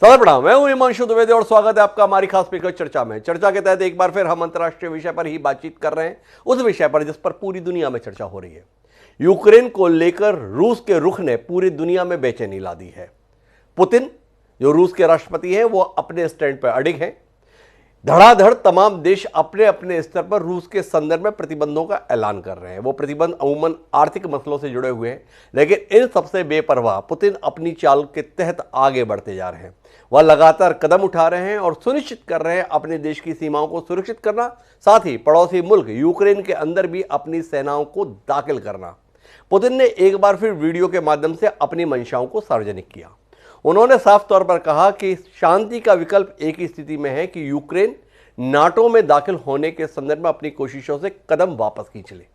Sir प्रणाम, मैं हूं हिमांशु द्विवेदी और स्वागत है आपका हमारी खास स्पीकर चर्चा में। चर्चा के तहत एक बार फिर हम अंतर्राष्ट्रीय विषय पर ही बातचीत कर रहे हैं, उस विषय पर जिस पर पूरी दुनिया में चर्चा हो रही है। यूक्रेन को लेकर रूस के रुख ने पूरी दुनिया में बेचैनी ला दी है। पुतिन जो रूस के राष्ट्रपति हैं वो अपने स्टैंड पर अडिग हैं। धड़ाधड़ तमाम देश अपने अपने स्तर पर रूस के संदर्भ में प्रतिबंधों का ऐलान कर रहे हैं। वो प्रतिबंध अमूमन आर्थिक मसलों से जुड़े हुए हैं, लेकिन इन सबसे बेपरवाह पुतिन अपनी चाल के तहत आगे बढ़ते जा रहे हैं। वह लगातार कदम उठा रहे हैं और सुनिश्चित कर रहे हैं अपने देश की सीमाओं को सुरक्षित करना, साथ ही पड़ोसी मुल्क यूक्रेन के अंदर भी अपनी सेनाओं को दाखिल करना। पुतिन ने एक बार फिर वीडियो के माध्यम से अपनी मंशाओं को सार्वजनिक किया। उन्होंने साफ तौर पर कहा कि शांति का विकल्प एक ही स्थिति में है कि यूक्रेन नाटो में दाखिल होने के संदर्भ में अपनी कोशिशों से कदम वापस खींच ले।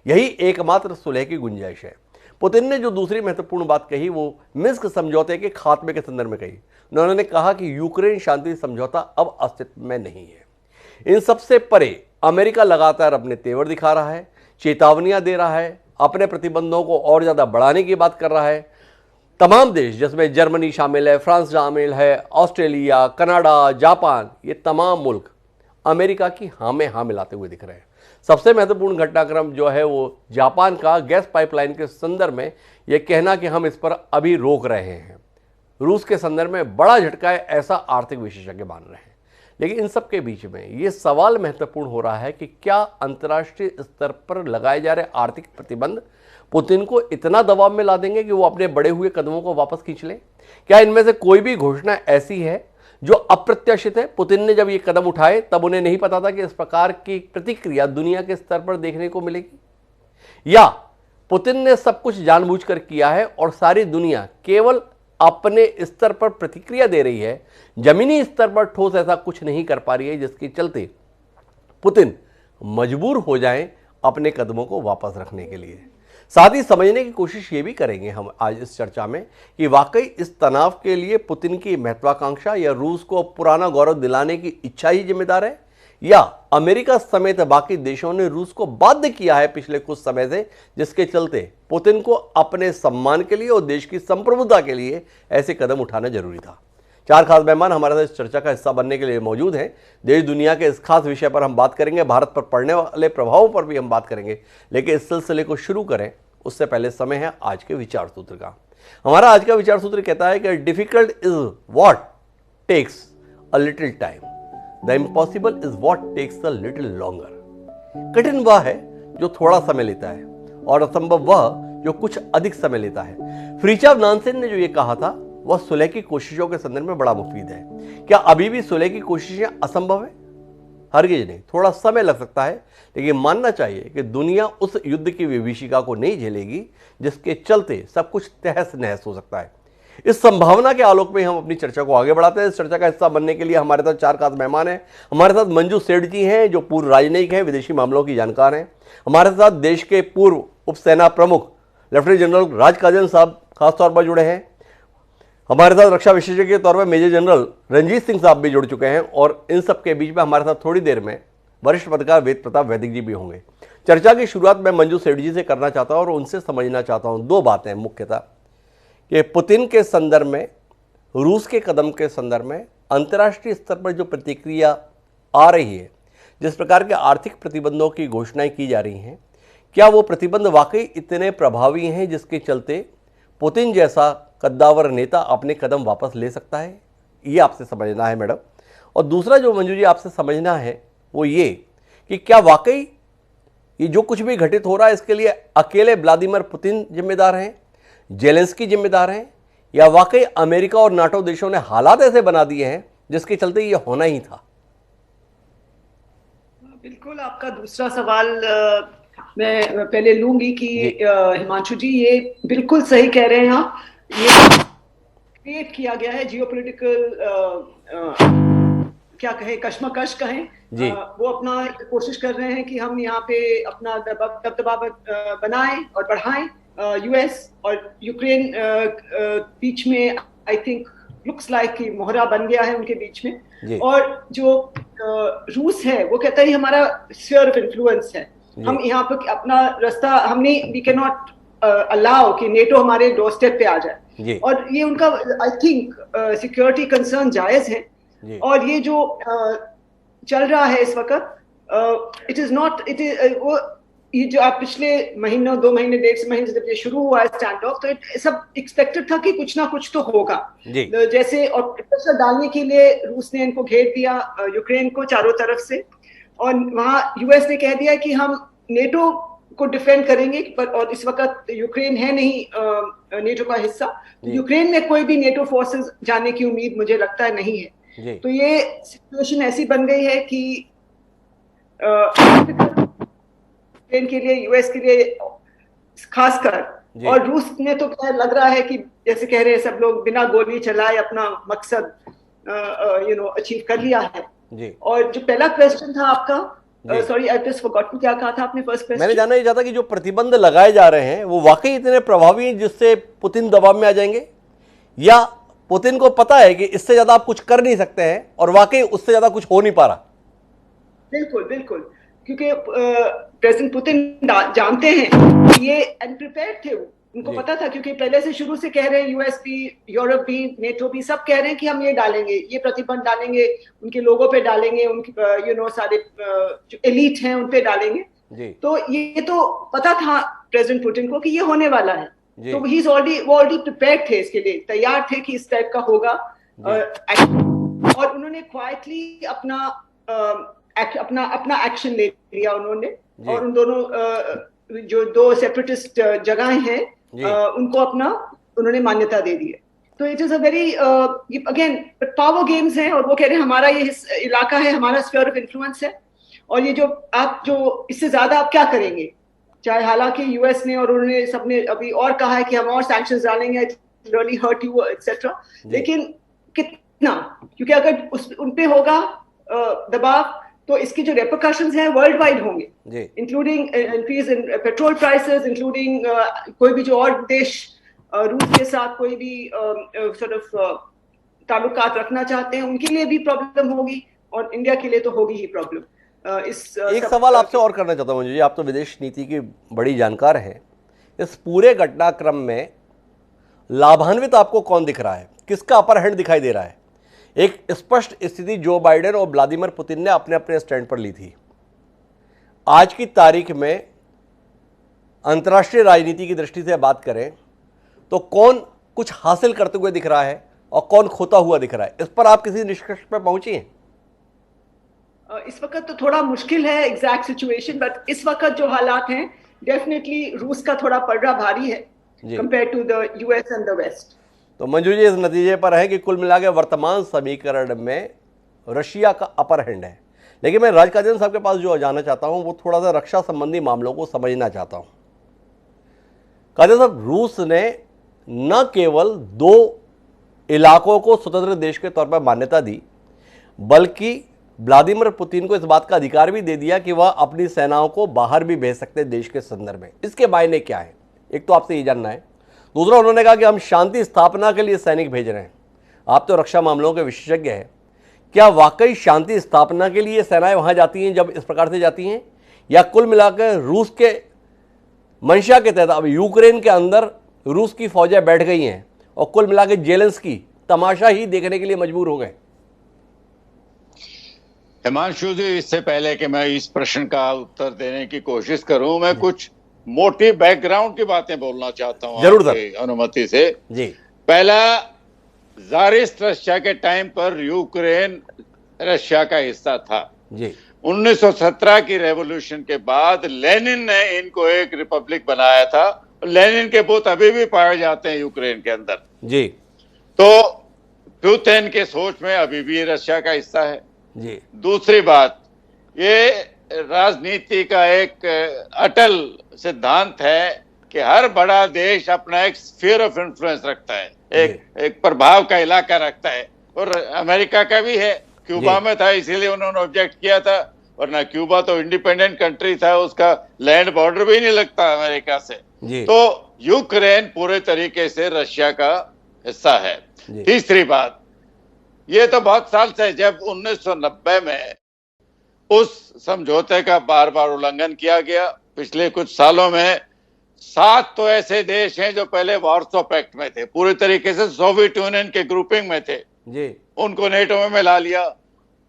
यही एकमात्र सुलह की गुंजाइश है। पुतिन ने जो दूसरी महत्वपूर्ण बात कही वो मिन्स्क समझौते के खात्मे के संदर्भ में कही। उन्होंने कहा कि यूक्रेन शांति समझौता अब अस्तित्व में नहीं है। इन सबसे परे अमेरिका लगातार अपने तेवर दिखा रहा है, चेतावनियां दे रहा है, अपने प्रतिबंधों को और ज्यादा बढ़ाने की बात कर रहा है। तमाम देश जिसमें जर्मनी शामिल है, फ्रांस शामिल है, ऑस्ट्रेलिया, कनाडा, जापान, ये तमाम मुल्क अमेरिका की हाँ में हाँ मिलाते हुए दिख रहे हैं। सबसे महत्वपूर्ण घटनाक्रम जो है वो जापान का गैस पाइपलाइन के संदर्भ में यह कहना कि हम इस पर अभी रोक रहे हैं। रूस के संदर्भ में बड़ा झटका है, ऐसा आर्थिक विशेषज्ञ मान रहे हैं। लेकिन इन सब के बीच में ये सवाल महत्वपूर्ण हो रहा है कि क्या अंतर्राष्ट्रीय स्तर पर लगाए जा रहे आर्थिक प्रतिबंध पुतिन को इतना दबाव में ला देंगे कि वो अपने बढ़े हुए कदमों को वापस खींच लें? क्या इनमें से कोई भी घोषणा ऐसी है जो अप्रत्याशित है? पुतिन ने जब ये कदम उठाए तब उन्हें नहीं पता था कि इस प्रकार की प्रतिक्रिया दुनिया के स्तर पर देखने को मिलेगी, या पुतिन ने सब कुछ जानबूझकर किया है और सारी दुनिया केवल अपने स्तर पर प्रतिक्रिया दे रही है, जमीनी स्तर पर ठोस ऐसा कुछ नहीं कर पा रही है, जिसके चलते पुतिन मजबूर हो जाएं अपने कदमों को वापस रखने के लिए। साथ ही समझने की कोशिश ये भी करेंगे हम आज इस चर्चा में कि वाकई इस तनाव के लिए पुतिन की महत्वाकांक्षा या रूस को पुराना गौरव दिलाने की इच्छा ही जिम्मेदार है, या अमेरिका समेत बाकी देशों ने रूस को बाध्य किया है पिछले कुछ समय से, जिसके चलते पुतिन को अपने सम्मान के लिए और देश की संप्रभुता के लिए ऐसे कदम उठाना जरूरी था। चार खास मेहमान हमारे साथ इस चर्चा का हिस्सा बनने के लिए मौजूद हैं। देश दुनिया के इस खास विषय पर हम बात करेंगे, भारत पर पड़ने वाले प्रभावों पर भी हम बात करेंगे, लेकिन इस सिलसिले को शुरू करें उससे पहले समय है आज के विचार सूत्र का। हमारा आज का विचार सूत्र कहता है कि difficult is what takes a little time, the impossible is what takes a little longer. कठिन वह है जो थोड़ा समय लेता है और असंभव वह जो कुछ अधिक समय लेता है। फ्रीचाव नानसेन ने जो ये कहा था वह सुलह की कोशिशों के संदर्भ में बड़ा मुफीद है। क्या अभी भी सुलह की कोशिशें असंभव है? हरगिज नहीं, थोड़ा समय लग सकता है, लेकिन मानना चाहिए कि दुनिया उस युद्ध की विभीषिका को नहीं झेलेगी जिसके चलते सब कुछ तहस नहस हो सकता है। इस संभावना के आलोक में हम अपनी चर्चा को आगे बढ़ाते हैं। इस चर्चा का हिस्सा बनने के लिए हमारे साथ चार खास मेहमान हैं। हमारे साथ मंजू सेठ जी हैं जो पूर्व राजनयिक हैं, विदेशी मामलों की जानकार हैं। हमारे साथ देश के पूर्व उपसेना प्रमुख लेफ्टिनेंट जनरल राज काजन साहब खासतौर पर जुड़े हैं। हमारे साथ रक्षा विशेषज्ञ के तौर पर मेजर जनरल रंजीत सिंह साहब भी जुड़ चुके हैं, और इन सब के बीच में हमारे साथ थोड़ी देर में वरिष्ठ पत्रकार वेद प्रताप वैदिक जी भी होंगे। चर्चा की शुरुआत मैं मंजू सेठ जी से करना चाहता हूं और उनसे समझना चाहता हूं दो बातें मुख्यतः, कि पुतिन के संदर्भ में, रूस के कदम के संदर्भ में अंतर्राष्ट्रीय स्तर पर जो प्रतिक्रिया आ रही है, जिस प्रकार के आर्थिक प्रतिबंधों की घोषणाएं की जा रही हैं, क्या वो प्रतिबंध वाकई इतने प्रभावी हैं जिसके चलते पुतिन जैसा कद्दावर नेता अपने कदम वापस ले सकता है? ये आपसे समझना है मैडम। और दूसरा जो मंजू जी आपसे समझना है वो ये कि क्या वाकई ये जो कुछ भी घटित हो रहा है इसके लिए अकेले व्लादिमीर पुतिन जिम्मेदार हैं, जेलेंस्की जिम्मेदार हैं, या वाकई अमेरिका और नाटो देशों ने हालात ऐसे बना दिए हैं जिसके चलते ये होना ही था? बिल्कुल, आपका दूसरा सवाल मैं पहले लूंगी कि हिमांशु जी ये बिल्कुल सही कह रहे हैं आप। ये क्रिएट किया गया है जियोपॉलिटिकल क्या कहें, कश्मकश कहें, वो अपना कोशिश कर रहे हैं कि हम यहाँ पे अपना दबदबा बनाएं और बढ़ाएं। यूएस और यूक्रेन बीच में आई थिंक लुक्स लाइक कि मोहरा बन गया है उनके बीच में। और जो रूस है वो कहता है हमारा स्फीयर ऑफ इन्फ्लुएंस है, हम यहाँ पे अपना रास्ता, हमने वी कैन नॉट अलाउ कि नेटो हमारे डोरस्टेप पे आ जाए। जी। और ये उनका आई थिंक सिक्योरिटी कंसर्न जायज है। जी। और ये जो चल रहा है इस वक्त, it is not, it is वो ये जो आप पिछले महीनों 2 महीने 1.5 महीने से जब ये शुरू हुआ है स्टैंड ऑफ, तो सब एक्सपेक्टेड था कि कुछ ना कुछ तो होगा। जैसे और प्रेशर डालने के लिए रूस ने इनको घेर दिया, यूक्रेन को चारों तरफ से, और वहां यूएस ने कह दिया कि हम नेटो को डिफेंड करेंगे, पर और इस वक्त यूक्रेन है नहीं नेटो का हिस्सा। यूक्रेन में कोई भी नेटो फोर्सेस जाने की उम्मीद मुझे लगता है नहीं है। तो ये सिचुएशन ऐसी बन गई है कि यूक्रेन के लिए, यूएस के लिए खासकर, और रूस ने तो क्या लग रहा है कि जैसे कह रहे हैं सब लोग, बिना गोली चलाए अपना मकसद अचीव कर लिया है। और जो पहला क्वेश्चन था आपका, सॉरी आई जस्ट फॉरगॉटन, क्या कहा था आपने फर्स्ट क्वेश्चन? मैंने जानना ये चाहता कि जो प्रतिबंध लगाए जा रहे हैं वो वाकई इतने प्रभावी हैं जिससे पुतिन दबाव में आ जाएंगे, या पुतिन को पता है कि इससे ज्यादा आप कुछ कर नहीं सकते हैं और वाकई उससे ज्यादा कुछ हो नहीं पा रहा? बिल्कुल बिल्कुल, क्योंकि प्रेसिडेंट पुतिन जानते हैं कि ये अनप्रिपेयर्ड थे। उनको पता था, क्योंकि पहले से शुरू से कह रहे हैं, यूएस भी, यूरोप भी, नेटो भी, सब कह रहे हैं कि हम ये डालेंगे, ये प्रतिबंध डालेंगे, उनके लोगों पे डालेंगे, उनके सारे जो एलीट हैं उन पे डालेंगे। तो ये तो पता था प्रेसिडेंट पुतिन को कि ये होने वाला है। तो वो ऑलरेडी प्रिपेयर्ड थे, इसके लिए तैयार थे कि इस टाइप का होगा। और उन्होंने क्वाइटली अपना एक्शन ले लिया उन्होंने, और उन दोनों जो 2 सेपरेटिस्ट जगहें हैं उनको उन्होंने मान्यता दे दी है। तो it is a very again power games हैं, और वो कह रहे हैं हमारा ये इलाका है, हमारा स्फीयर ऑफ इन्फ्लुएंस है, और ये जो इससे ज्यादा आप क्या करेंगे। चाहे हालांकि यूएस ने और उन्होंने सबने अभी और कहा है कि हम और सैंक्शंस डालेंगे, it really hurt you etcetera, लेकिन कितना, क्योंकि अगर उन पे होगा दबाव तो इसकी जो रेपरकशंस हैं वर्ल्ड वाइड होंगे, including increase in petrol prices, including कोई भी जो और देश रूस के साथ कोई भी सॉर्ट ऑफ ताल्लुकात रखना चाहते हैं उनके लिए भी प्रॉब्लम होगी, और इंडिया के लिए तो होगी ही प्रॉब्लम। एक सवाल आपसे और करना चाहता हूँ जी, आप तो विदेश नीति की बड़ी जानकार हैं। इस पूरे घटनाक्रम में लाभान्वित आपको कौन दिख रहा है, किसका अपर हैंड दिखाई दे रहा है? एक स्पष्ट स्थिति जो बाइडेन और व्लादिमीर पुतिन ने अपने अपने स्टैंड पर ली थी। आज की तारीख में अंतर्राष्ट्रीय राजनीति की दृष्टि से बात करें तो कौन कुछ हासिल करते हुए दिख रहा है और कौन खोता हुआ दिख रहा है? इस पर आप किसी निष्कर्ष पर पहुंची हैं? इस वक्त तो थोड़ा मुश्किल है एग्जैक्ट सिचुएशन, बट इस वक्त जो हालात हैं डेफिनेटली रूस का थोड़ा पलड़ा भारी है compare to the US and the west. तो मंजू जी, इस नतीजे पर है कि कुल मिलाकर वर्तमान समीकरण में रशिया का अपर हैंड है। लेकिन मैं राज काजन साहब के पास जो जाना चाहता हूं वो थोड़ा सा रक्षा संबंधी मामलों को समझना चाहता हूं। काजन साहब, रूस ने न केवल 2 इलाकों को स्वतंत्र देश के तौर पर मान्यता दी, बल्कि व्लादिमीर पुतिन को इस बात का अधिकार भी दे दिया कि वह अपनी सेनाओं को बाहर भी भेज सकते देश के संदर्भ में। इसके मायने क्या है, एक तो आपसे ये जानना है। दूसरा, उन्होंने कहा कि हम शांति स्थापना के लिए सैनिक भेज रहे हैं। आप तो रक्षा मामलों के विशेषज्ञ हैं, क्या वाकई शांति स्थापना के लिए सेनाएं वहां जाती हैं जब इस प्रकार से जाती हैं, या कुल मिलाकर रूस के मंशा के तहत अब यूक्रेन के अंदर रूस की फौजें बैठ गई हैं और कुल मिलाकर जेलेंस्की तमाशा ही देखने के लिए मजबूर हो गए? हिमांशु जी, इससे पहले कि मैं इस प्रश्न का उत्तर देने की कोशिश करूं, मैं कुछ मोटी बैकग्राउंड की बातें बोलना चाहता हूं, जरूर सर, अनुमति से जी। पहला, ज़ारिस्ट रशिया के टाइम पर यूक्रेन रशिया का हिस्सा था जी। 1917 की रेवोल्यूशन के बाद लेनिन ने इनको एक रिपब्लिक बनाया था। लेनिन के बुत अभी भी पाए जाते हैं यूक्रेन के अंदर जी। तो पुतिन के सोच में अभी भी रशिया का हिस्सा है जी। दूसरी बात, ये राजनीति का एक अटल सिद्धांत है कि हर बड़ा देश अपना एक स्फीयर ऑफ इन्फ्लुएंस रखता है, एक प्रभाव का इलाका रखता है, और अमेरिका का भी है। क्यूबा में था, इसीलिए उन्होंने ऑब्जेक्ट किया था, वरना क्यूबा तो इंडिपेंडेंट कंट्री था, उसका लैंड बॉर्डर भी नहीं लगता अमेरिका से। तो यूक्रेन पूरे तरीके से रशिया का हिस्सा है। तीसरी बात, ये तो बहुत साल से, जब 1990 में उस समझौते का बार बार उल्लंघन किया गया, पिछले कुछ सालों में 7 तो ऐसे देश हैं जो पहले वार्सो पैक्ट में थे, पूरी तरीके से सोवियत यूनियन के ग्रुपिंग में थे जी, उनको नेटो में मिला लिया।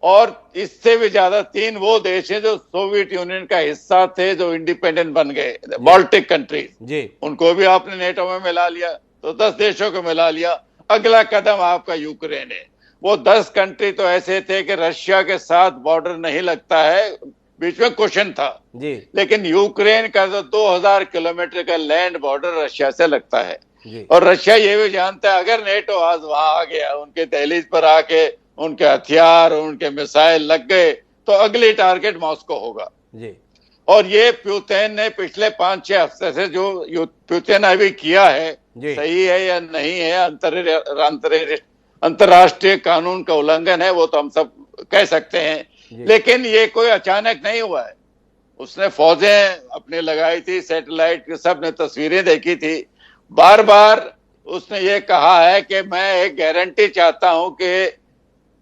और इससे भी ज्यादा 3 वो देश हैं जो सोवियत यूनियन का हिस्सा थे, जो इंडिपेंडेंट बन गए, बाल्टिक कंट्रीज जी, उनको भी आपने नेटो में मिला लिया, तो 10 देशों को मिला लिया। अगला कदम आपका यूक्रेन है। वो 10 कंट्री तो ऐसे थे कि रशिया के साथ बॉर्डर नहीं लगता है, बीच में क्वेश्चन था जी, लेकिन यूक्रेन का तो 2000 किलोमीटर का लैंड बॉर्डर रशिया से लगता है। जी, और रशिया ये भी जानता है अगर नेटो आज वहां आ गया, उनके दहलीज पर आके उनके हथियार उनके मिसाइल लग गए, तो अगली टारगेट मॉस्को होगा। जी, और ये पुतिन ने पिछले 5-6 हफ्ते से जो पुतिन अभी किया है, सही है या नहीं है, अंतरराष्ट्रीय कानून का उल्लंघन है, वो तो हम सब कह सकते हैं, लेकिन ये कोई अचानक नहीं हुआ है। उसने फौजें अपने लगाई थी, सैटेलाइट की सबने तस्वीरें देखी थी। बार बार उसने ये कहा है कि मैं एक गारंटी चाहता हूं कि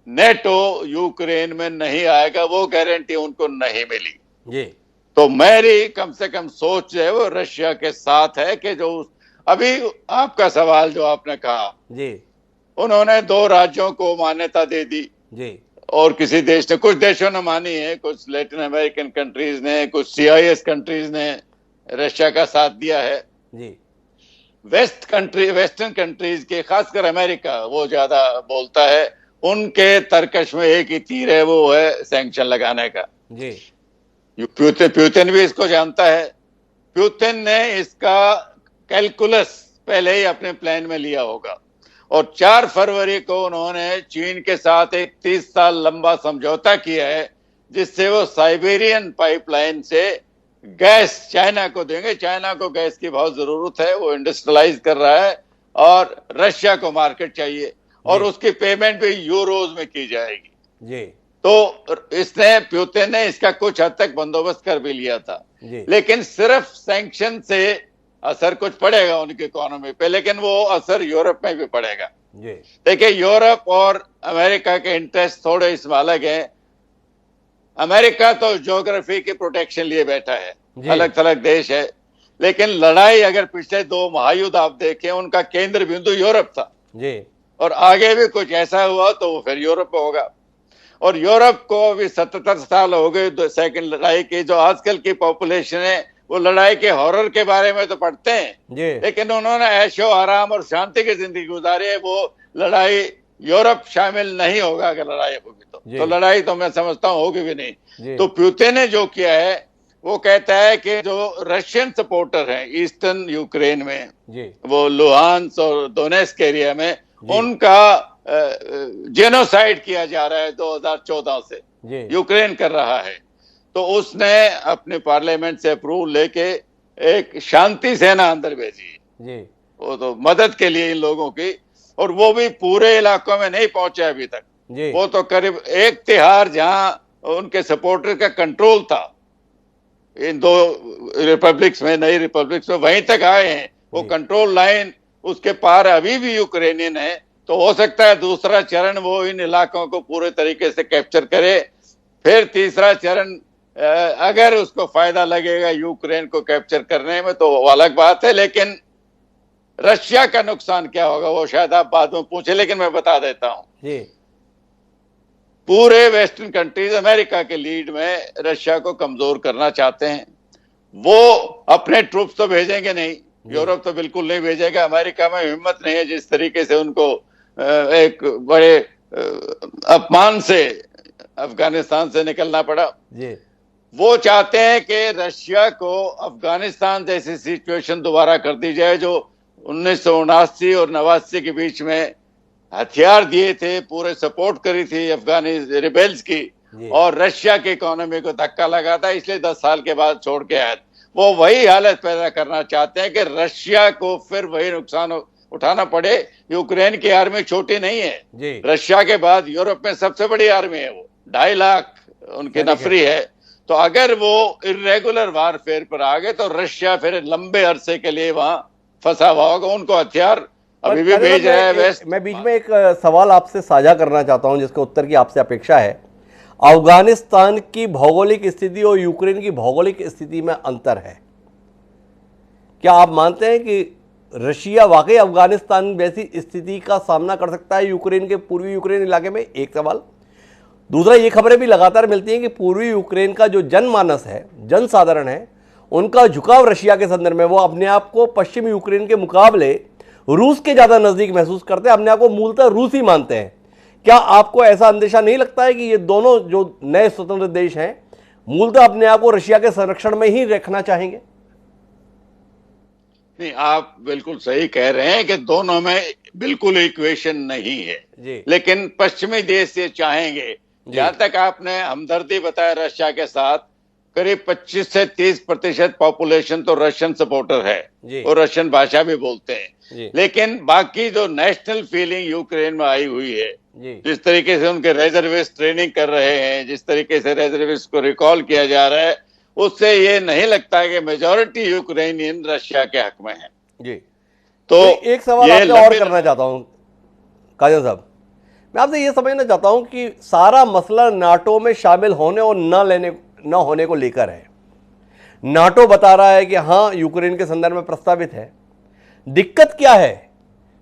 नेटो यूक्रेन में नहीं आएगा, वो गारंटी उनको नहीं मिली जी। तो मेरी कम से कम सोच है वो रशिया के साथ है कि जो अभी आपका सवाल जो आपने कहा जी, उन्होंने 2 राज्यों को मान्यता दे दी जी, और किसी देश ने, कुछ देशों ने मानी है, कुछ लैटिन अमेरिकन कंट्रीज ने, कुछ CIS कंट्रीज ने रशिया का साथ दिया है। जी, वेस्टर्न कंट्रीज के, खासकर अमेरिका वो ज्यादा बोलता है, उनके तर्कश में एक ही तीर है, वो है सैंक्शन लगाने का। जी, पुतिन भी इसको जानता है। पुतिन ने इसका कैलकुलस पहले ही अपने प्लान में लिया होगा और 4 फरवरी को उन्होंने चीन के साथ एक 30 साल लंबा समझौता किया है, जिससे वो साइबेरियन पाइपलाइन से गैस चाइना को देंगे। चाइना को गैस की बहुत जरूरत है, वो इंडस्ट्रियलाइज कर रहा है और रशिया को मार्केट चाहिए और उसकी पेमेंट भी यूरोज में की जाएगी। जी, तो पुतिन ने इसका कुछ हद तक बंदोबस्त कर भी लिया था, लेकिन सिर्फ सैंक्शन से असर कुछ पड़ेगा उनकी इकोनॉमी पे, लेकिन वो असर यूरोप में भी पड़ेगा। देखिए, यूरोप और अमेरिका के इंटरेस्ट थोड़े इसमें अलग हैं। अमेरिका तो ज्योग्राफी की प्रोटेक्शन लिए बैठा है, अलग थलग देश है, लेकिन लड़ाई अगर पिछले 2 महायुद्ध आप देखें, उनका केंद्र बिंदु यूरोप था और आगे भी कुछ ऐसा हुआ तो वो फिर यूरोप में होगा। और यूरोप को अभी 77 साल हो गए सेकंड लड़ाई की। जो आजकल की पॉपुलेशन है वो लड़ाई के हॉरर के बारे में तो पढ़ते हैं, लेकिन उन्होंने ऐशो आराम और शांति की जिंदगी गुजारी है। वो लड़ाई यूरोप शामिल नहीं होगा अगर लड़ाई होगी तो लड़ाई तो मैं समझता हूँ होगी भी नहीं। तो पुतिन ने जो किया है वो कहता है कि जो रशियन सपोर्टर हैं ईस्टर्न यूक्रेन में, वो लुहांस और दोनेस्क एरिया में, उनका जेनोसाइड किया जा रहा है 2014 से, यूक्रेन कर रहा है। तो उसने अपने पार्लियामेंट से अप्रूव लेके एक शांति सेना अंदर भेजी, वो तो मदद के लिए इन लोगों की, और वो भी पूरे इलाकों में नहीं पहुंचे अभी तक। वो तो करीब 1/3 जहां उनके सपोर्टर का कंट्रोल था इन 2 रिपब्लिक्स में, नई रिपब्लिक्स में, वहीं तक आए हैं। वो कंट्रोल लाइन उसके पार अभी भी यूक्रेनियन है। तो हो सकता है दूसरा चरण वो इन इलाकों को पूरे तरीके से कैप्चर करे, फिर तीसरा चरण अगर उसको फायदा लगेगा यूक्रेन को कैप्चर करने में तो वो अलग बात है। लेकिन रशिया का नुकसान क्या होगा वो शायद आप बाद में पूछे, लेकिन मैं बता देता हूं। पूरे वेस्टर्न कंट्रीज अमेरिका के लीड में रशिया को कमजोर करना चाहते हैं। वो अपने ट्रूप्स तो भेजेंगे नहीं, यूरोप तो बिल्कुल नहीं भेजेगा। अमेरिका में हिम्मत नहीं है, जिस तरीके से उनको एक बड़े अपमान से अफगानिस्तान से निकलना पड़ा। वो चाहते हैं कि रशिया को अफगानिस्तान जैसी सिचुएशन दोबारा कर दी जाए, जो 1979 और 89 के बीच में हथियार दिए थे, पूरे सपोर्ट करी थी अफगानी रिबेल्स की, और रशिया की इकोनॉमी को धक्का लगा था, इसलिए 10 साल के बाद छोड़ के आए। वो वही हालत पैदा करना चाहते हैं कि रशिया को फिर वही नुकसान उठाना पड़े। यूक्रेन की आर्मी छोटी नहीं है, रशिया के बाद यूरोप में सबसे बड़ी आर्मी है, वो 2.5 लाख उनकी नफरी है। तो अगर वो इरेगुलर वारफेयर पर आ गए तो रशिया फिर लंबे अरसे के लिए वहां फंसा हुआ होगा। उनको हथियार अभी भी भेज रहे हैं वेस्ट। मैं बीच में एक सवाल आपसे साझा करना चाहता हूं जिसके उत्तर की आपसे अपेक्षा है। अफगानिस्तान की भौगोलिक स्थिति और यूक्रेन की भौगोलिक स्थिति में अंतर है। क्या आप मानते हैं कि रशिया वाकई अफगानिस्तान जैसी स्थिति का सामना कर सकता है यूक्रेन के पूर्वी यूक्रेन इलाके में? एक सवाल। दूसरा, ये खबरें भी लगातार मिलती हैं कि पूर्वी यूक्रेन का जो जनमानस है, जनसाधारण है, उनका झुकाव रशिया के संदर्भ में, वो अपने आप को पश्चिम यूक्रेन के मुकाबले रूस के ज़्यादा नज़दीक महसूस करते हैं, अपने आप को मूलतः रूसी मानते हैं। क्या आपको ऐसा अंदेशा नहीं लगता है कि ये दोनों जो नए स्वतंत्र देश हैं मूलतः अपने आप को रशिया के संरक्षण में ही रखना चाहेंगे? नहीं, आप बिल्कुल सही कह रहे हैं कि दोनों में बिल्कुल इक्वेशन नहीं है जी। लेकिन पश्चिमी देश ये चाहेंगे। जहां तक आपने हमदर्दी बताया रशिया के साथ, करीब 25 से 30% पॉपुलेशन तो रशियन सपोर्टर है और रशियन भाषा भी बोलते हैं, लेकिन बाकी जो नेशनल फीलिंग यूक्रेन में आई हुई है, जिस तरीके से उनके रेजर्विस्ट ट्रेनिंग कर रहे हैं, जिस तरीके से रेजर्विस्ट को रिकॉल किया जा रहा है, उससे ये नहीं लगता है कि मेजॉरिटी यूक्रेनियन रशिया के हक में है। जी। तो एक सवाल आपसे और करना चाहता हूं काजल साहब, मैं आपसे ये समझना चाहता हूं कि सारा मसला नाटो में शामिल होने और न होने को लेकर है। नाटो बता रहा है कि हाँ यूक्रेन के संदर्भ में प्रस्तावित है। दिक्कत क्या है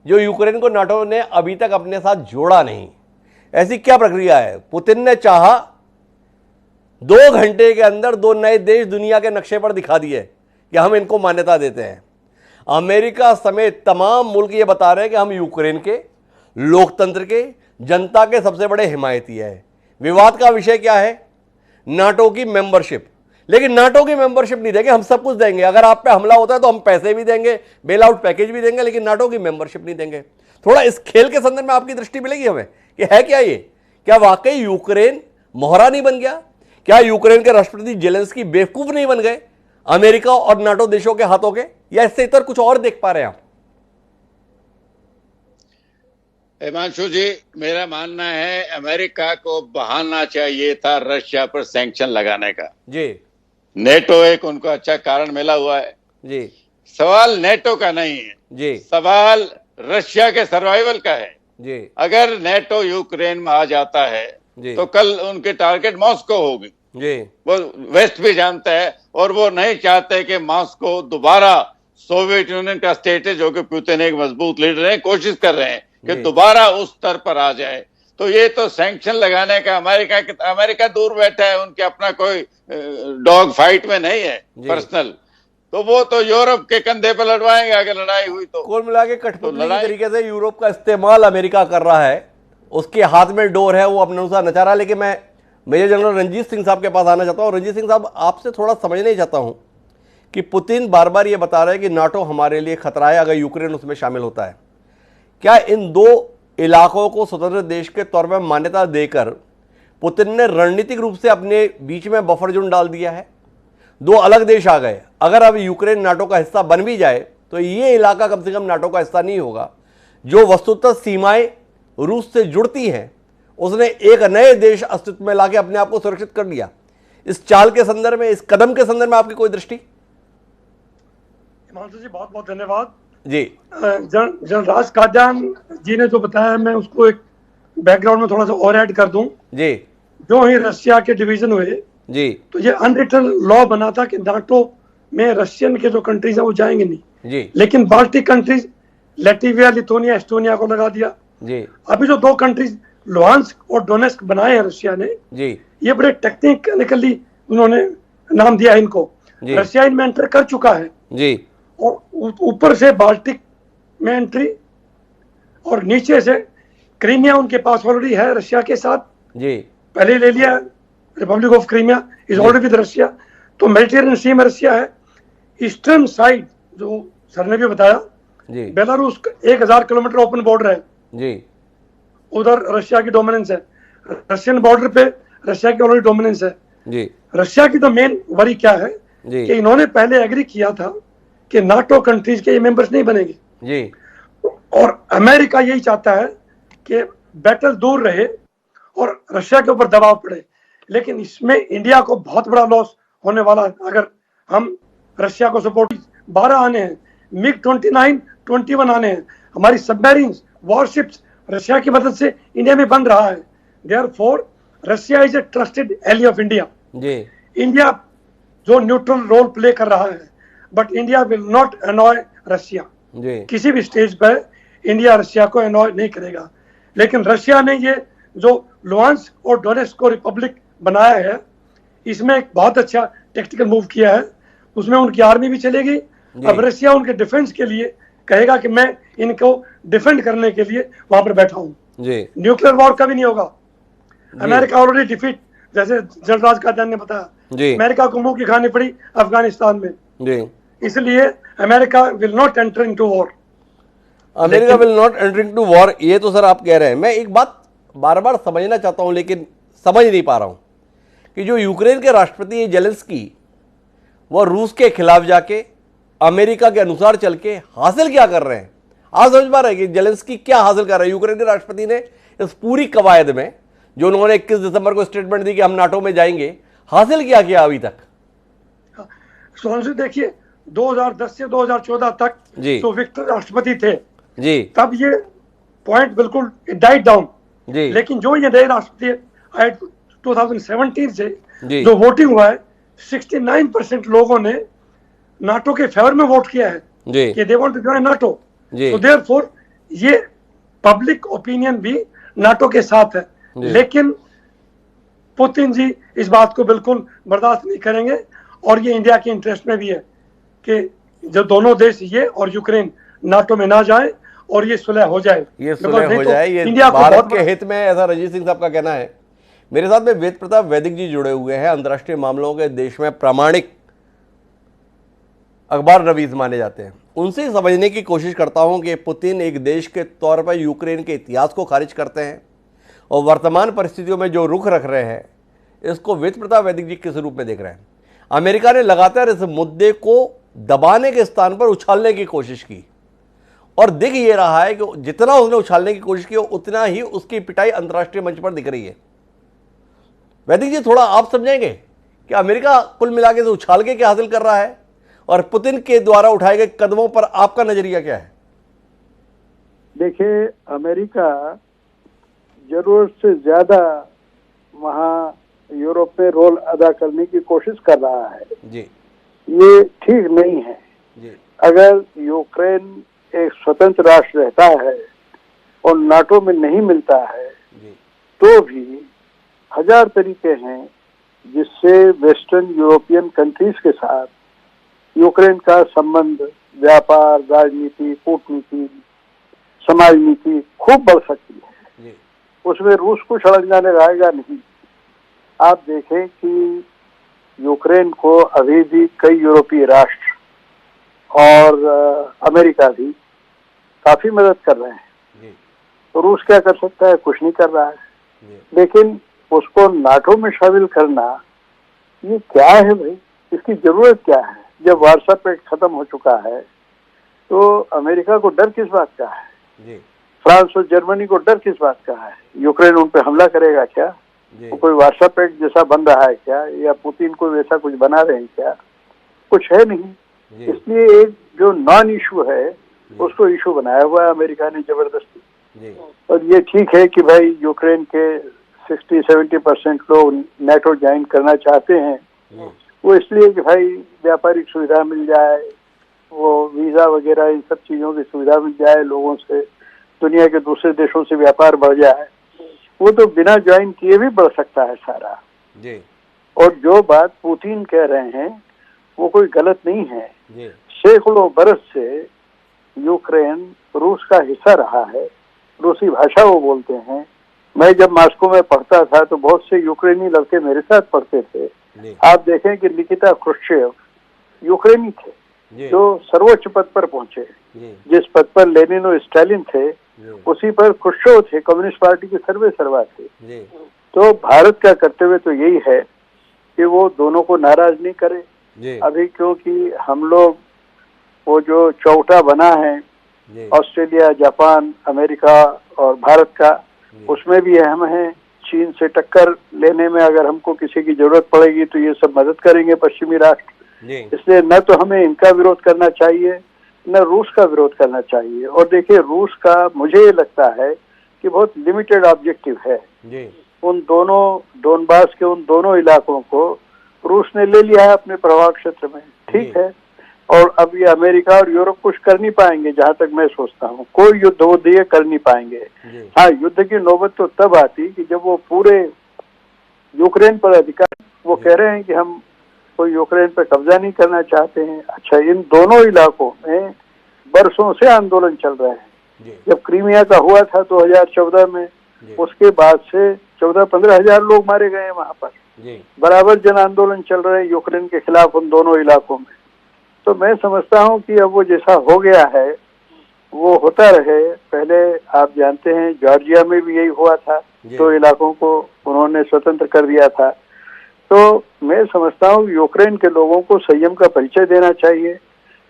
जो यूक्रेन को नाटो ने अभी तक अपने साथ जोड़ा नहीं? ऐसी क्या प्रक्रिया है? पुतिन ने चाहा 2 घंटे के अंदर 2 नए देश दुनिया के नक्शे पर दिखा दिए कि हम इनको मान्यता देते हैं। अमेरिका समेत तमाम मुल्क ये बता रहे हैं कि हम यूक्रेन के लोकतंत्र के, जनता के सबसे बड़े हिमायती है। विवाद का विषय क्या है? नाटो की मेंबरशिप। लेकिन नाटो की मेंबरशिप नहीं देंगे, हम सब कुछ देंगे, अगर आप पे हमला होता है तो हम पैसे भी देंगे, बेल आउट पैकेज भी देंगे, लेकिन नाटो की मेंबरशिप नहीं देंगे। थोड़ा इस खेल के संदर्भ में आपकी दृष्टि मिलेगी हमें कि है क्या ये? क्या वाकई यूक्रेन मोहरा नहीं बन गया? क्या यूक्रेन के राष्ट्रपति जेलेंस्की बेवकूफ नहीं बन गए अमेरिका और नाटो देशों के हाथों के, या इससे इतर कुछ और देख पा रहे हैं आप? हिमांशु जी, मेरा मानना है अमेरिका को बहाना चाहिए था रशिया पर सैंक्शन लगाने का। जी। नेटो एक उनको अच्छा कारण मिला हुआ है। जी। सवाल नेटो का नहीं है जी, सवाल रशिया के सर्वाइवल का है। जी। अगर नेटो यूक्रेन में आ जाता है तो कल उनके टारगेट मॉस्को होगी। जी। वो वेस्ट भी जानता है और वो नहीं चाहते कि मॉस्को दोबारा सोवियत यूनियन का स्टेटस, जो कि पुतिन एक मजबूत लीडर है, कोशिश कर रहे हैं कि दोबारा उस स्तर पर आ जाए। तो ये तो सैंक्शन लगाने का अमेरिका दूर बैठा है, उनके अपना कोई डॉग फाइट में नहीं है पर्सनल, तो वो तो यूरोप के कंधे पर लड़वाएंगे अगर लड़ाई हुई तो। कुल मिला के कठपुतली के तरीके से यूरोप का इस्तेमाल अमेरिका कर रहा है, उसके हाथ में डोर है, वो अपने अनुसार नचा रहा है। लेकिन मैं मेजर जनरल रंजीत सिंह साहब के पास आना चाहता हूँ। रंजीत सिंह साहब, आपसे थोड़ा समझना ही चाहता हूँ कि पुतिन बार बार ये बता रहे हैं कि नाटो हमारे लिए खतरा है अगर यूक्रेन उसमें शामिल होता है। क्या इन 2 इलाकों को स्वतंत्र देश के तौर पर मान्यता देकर पुतिन ने रणनीतिक रूप से अपने बीच में बफर जोन डाल दिया है? 2 अलग देश आ गए। अगर अब यूक्रेन नाटो का हिस्सा बन भी जाए तो ये इलाका कम से कम नाटो का हिस्सा नहीं होगा। जो वस्तुतः सीमाएं रूस से जुड़ती हैं, उसने एक नए देश अस्तित्व में लाके अपने आप को सुरक्षित कर लिया। इस चाल के संदर्भ में, इस कदम के संदर्भ में आपकी कोई दृष्टि? हिमांशु जी, बहुत बहुत धन्यवाद जी। जनरल राज कादियान जी ने जो बताया, मैं उसको एक बैकग्राउंड में थोड़ा सा और ऐड कर दूं। जी। जो ही रशिया के डिवीजन हुए जी, तो ये अनरिटन लॉ बना था कि नाटो में रशियन के जो कंट्रीज हैं वो जाएंगे नहीं जी। लेकिन Baltic countries, Latvia, Lithuania, Estonia को लगा दिया जी। अभी जो 2 कंट्रीज लुहांस्क और डोनेस्क बनाए हैं रशिया ने जी, ये बड़े टेक्निकली उन्होंने नाम दिया है इनको। रशिया इनमें एंटर कर चुका है जी। और ऊपर से बाल्टिक में एंट्री और नीचे से क्रीमिया उनके पास ऑलरेडी है रशिया के साथ जी। पहले ले लिया। Republic of Crimea is already with Russia. तो मेडिटेरियन सी में रशिया है। ईस्टर्न साइड जो सर ने भी बताया, बेलारूस 1000 किलोमीटर ओपन बॉर्डर है जी। उधर रशिया की डोमिनेंस है। रशियन बॉर्डर पे रशिया की ऑलरेडी डोमिनेंस है जी। रशिया की तो मेन वरी क्या है कि इन्होंने पहले एग्री किया था कि नाटो कंट्रीज के ये मेंबर्स नहीं बनेंगे जी। और अमेरिका यही चाहता है कि बैटल दूर रहे और रशिया के ऊपर दबाव पड़े। लेकिन इसमें इंडिया को बहुत बड़ा लॉस होने वाला है अगर हम रशिया को सपोर्ट। 12 आने हैं, मिग 29, 21 आने हैं। हमारी सबमरीन्स, वॉरशिप्स रशिया की मदद से इंडिया में बन रहा है। Therefore Russia is a trusted ally of India. जी। इंडिया जो न्यूट्रल रोल प्ले कर रहा है, but India will not annoy Russia. जी किसी भी स्टेज पर इंडिया रशिया को अनॉय नहीं करेगा। लेकिन रशिया ने ये जो लुहांस्क और डोनेट्स्क को रिपब्लिक बनाया है, इसमें एक बहुत अच्छा टेक्टिकल मूव किया है। उसमें उनकी आर्मी भी चलेगी। अब रशिया उनके डिफेंस के लिए कहेगा कि मैं इनको डिफेंड करने के लिए वहां पर बैठा हूं। न्यूक्लियर वॉर कभी नहीं होगा। अमेरिका ऑलरेडी डिफीट, जैसे जलराज कादियान ने बताया, अमेरिका को मुंह की खानी पड़ी अफगानिस्तान में। इसलिए America will not enter into war. America will not enter into war, ये तो सर आप कह रहे हैं। मैं एक बात बार बार समझना चाहता हूं लेकिन समझ नहीं पा रहा हूं कि जो यूक्रेन के राष्ट्रपति जेलेंस्की, वह रूस के खिलाफ जाके अमेरिका के अनुसार चल के हासिल क्या कर रहे हैं। आप समझ पा रहे हैं कि जेलेंस्की क्या हासिल कर रहे हैं। यूक्रेन के राष्ट्रपति ने इस पूरी कवायद में, जो उन्होंने 21 दिसंबर को स्टेटमेंट दी कि हम नाटो में जाएंगे, हासिल क्या किया अभी तक। सोनू देखिए, 2010 से 2014 तक तो विक्टर राष्ट्रपति थे जी, तब ये पॉइंट बिल्कुल डाइट डाउन जी। लेकिन जो ये नए राष्ट्रपति आए 2017 से जो वोटिंग हुआ है, 69% लोगों ने नाटो के फेवर में वोट किया है कि they want to join NATO. तो देयरफॉर ये पब्लिक ओपिनियन भी नाटो के साथ है। लेकिन पुतिन जी इस बात को बिल्कुल बर्दाश्त नहीं करेंगे और ये इंडिया के इंटरेस्ट में भी है कि जो दोनों देश ये और यूक्रेन नाटो में ना जाए और ये सुलह हो जाए। ये सुलह हो जाए, ये इंडिया भारत के हित में, ऐसा रंजीत सिंह साहब का कहना है। मेरे साथ में वेद प्रताप वैदिक जी जुड़े हुए हैं, अंतर्राष्ट्रीय मामलों के देश में प्रामाणिक अखबार नवीस माने जाते हैं। उनसे समझने की कोशिश करता हूं कि पुतिन एक देश के तौर पर यूक्रेन के इतिहास को खारिज करते हैं और वर्तमान परिस्थितियों में जो रुख रख रहे हैं, इसको वेद प्रताप वैदिक जी किस रूप में देख रहे हैं। अमेरिका ने लगातार इस मुद्दे को दबाने के स्थान पर उछालने की कोशिश की और दिख ये रहा है कि जितना उसने उछालने की कोशिश की उतना ही उसकी पिटाई अंतर्राष्ट्रीय मंच पर दिख रही है। वैदिक जी, थोड़ा आप समझेंगे कि अमेरिका कुल मिला के उछाल के क्या हासिल कर रहा है और पुतिन के द्वारा उठाए गए कदमों पर आपका नजरिया क्या है। देखिए, अमेरिका जरूरत से ज्यादा वहाँ यूरोप में रोल अदा करने की कोशिश कर रहा है जी। ये ठीक नहीं है जी। अगर यूक्रेन एक स्वतंत्र राष्ट्र रहता है और नाटो में नहीं मिलता है जी, तो भी 1000 तरीके हैं जिससे वेस्टर्न यूरोपियन कंट्रीज के साथ यूक्रेन का संबंध, व्यापार, राजनीति, कूटनीति, समाज नीति खूब बढ़ सकती है। उसमें रूस को सड़ंगा लगाएगा नहीं। आप देखें कि यूक्रेन को अभी भी कई यूरोपीय राष्ट्र और अमेरिका भी काफी मदद कर रहे हैं। तो रूस क्या कर सकता है? कुछ नहीं कर रहा है। लेकिन उसको नाटो में शामिल करना, ये क्या है भाई? इसकी जरूरत क्या है? जब वार्सा पैक्ट खत्म हो चुका है तो अमेरिका को डर किस बात का है? फ्रांस और जर्मनी को डर किस बात का है? यूक्रेन उन पर हमला करेगा क्या? वो कोई वार्सा पैक्ट जैसा बन रहा है क्या? या पुतिन को वैसा कुछ बना रहे हैं क्या? कुछ है नहीं। इसलिए एक जो नॉन इशू है उसको इशू बनाया हुआ है अमेरिका ने जबरदस्ती। और ये ठीक है कि भाई यूक्रेन के 60-70% लोग नेटो ज्वाइन करना चाहते हैं। वो इसलिए कि भाई व्यापारिक सुविधा मिल जाए, वो वीजा वगैरह इन सब चीजों की सुविधा मिल जाए, लोगों से, दुनिया के दूसरे देशों से व्यापार बढ़ जाए। वो तो बिना ज्वाइन किए भी बढ़ सकता है सारा जी। और जो बात पुतिन कह रहे हैं वो कोई गलत नहीं है। सैकड़ों बरस से यूक्रेन रूस का हिस्सा रहा है, रूसी भाषा वो बोलते हैं। मैं जब मॉस्को में पढ़ता था तो बहुत से यूक्रेनी लड़के मेरे साथ पढ़ते थे। आप देखें कि निकिता क्रुश्चेव यूक्रेनी थे जो सर्वोच्च पद पर पहुंचे। जिस पद पर लेनिन और स्टालिन थे उसी पर क्रुश्चेव थे, कम्युनिस्ट पार्टी के सर्वे सर्वा थे। तो भारत का कर्तव्य तो यही है कि वो दोनों को नाराज नहीं करे। अभी क्योंकि हम लोग वो जो चौथा बना है ऑस्ट्रेलिया, जापान, अमेरिका और भारत का, उसमें भी हम हैं। चीन से टक्कर लेने में अगर हमको किसी की जरूरत पड़ेगी तो ये सब मदद करेंगे पश्चिमी राष्ट्र। इसलिए न तो हमें इनका विरोध करना चाहिए न रूस का विरोध करना चाहिए। और देखिए, रूस का मुझे ये लगता है कि बहुत लिमिटेड ऑब्जेक्टिव है। उन दोनों डोनबास के उन दोनों इलाकों को रूस ने ले लिया है अपने प्रभाव क्षेत्र में, ठीक है। और अब ये अमेरिका और यूरोप कुछ कर नहीं पाएंगे, जहां तक मैं सोचता हूँ कोई युद्ध वो ये कर नहीं पाएंगे। हाँ, युद्ध की नौबत तो तब आती कि जब वो पूरे यूक्रेन पर अधिकार, वो कह रहे हैं कि हम कोई यूक्रेन पर कब्जा नहीं करना चाहते हैं। अच्छा, इन दोनों इलाकों में बरसों से आंदोलन चल रहे हैं। जब क्रीमिया का हुआ था 2014 में, उसके बाद से 14-15 हजार लोग मारे गए हैं वहां पर। बराबर जन आंदोलन चल रहे हैं यूक्रेन के खिलाफ उन दोनों इलाकों में। तो मैं समझता हूं कि अब वो जैसा हो गया है वो होता रहे। पहले आप जानते हैं जॉर्जिया में भी यही हुआ था, तो इलाकों को उन्होंने स्वतंत्र कर दिया था। तो मैं समझता हूँ यूक्रेन के लोगों को संयम का परिचय देना चाहिए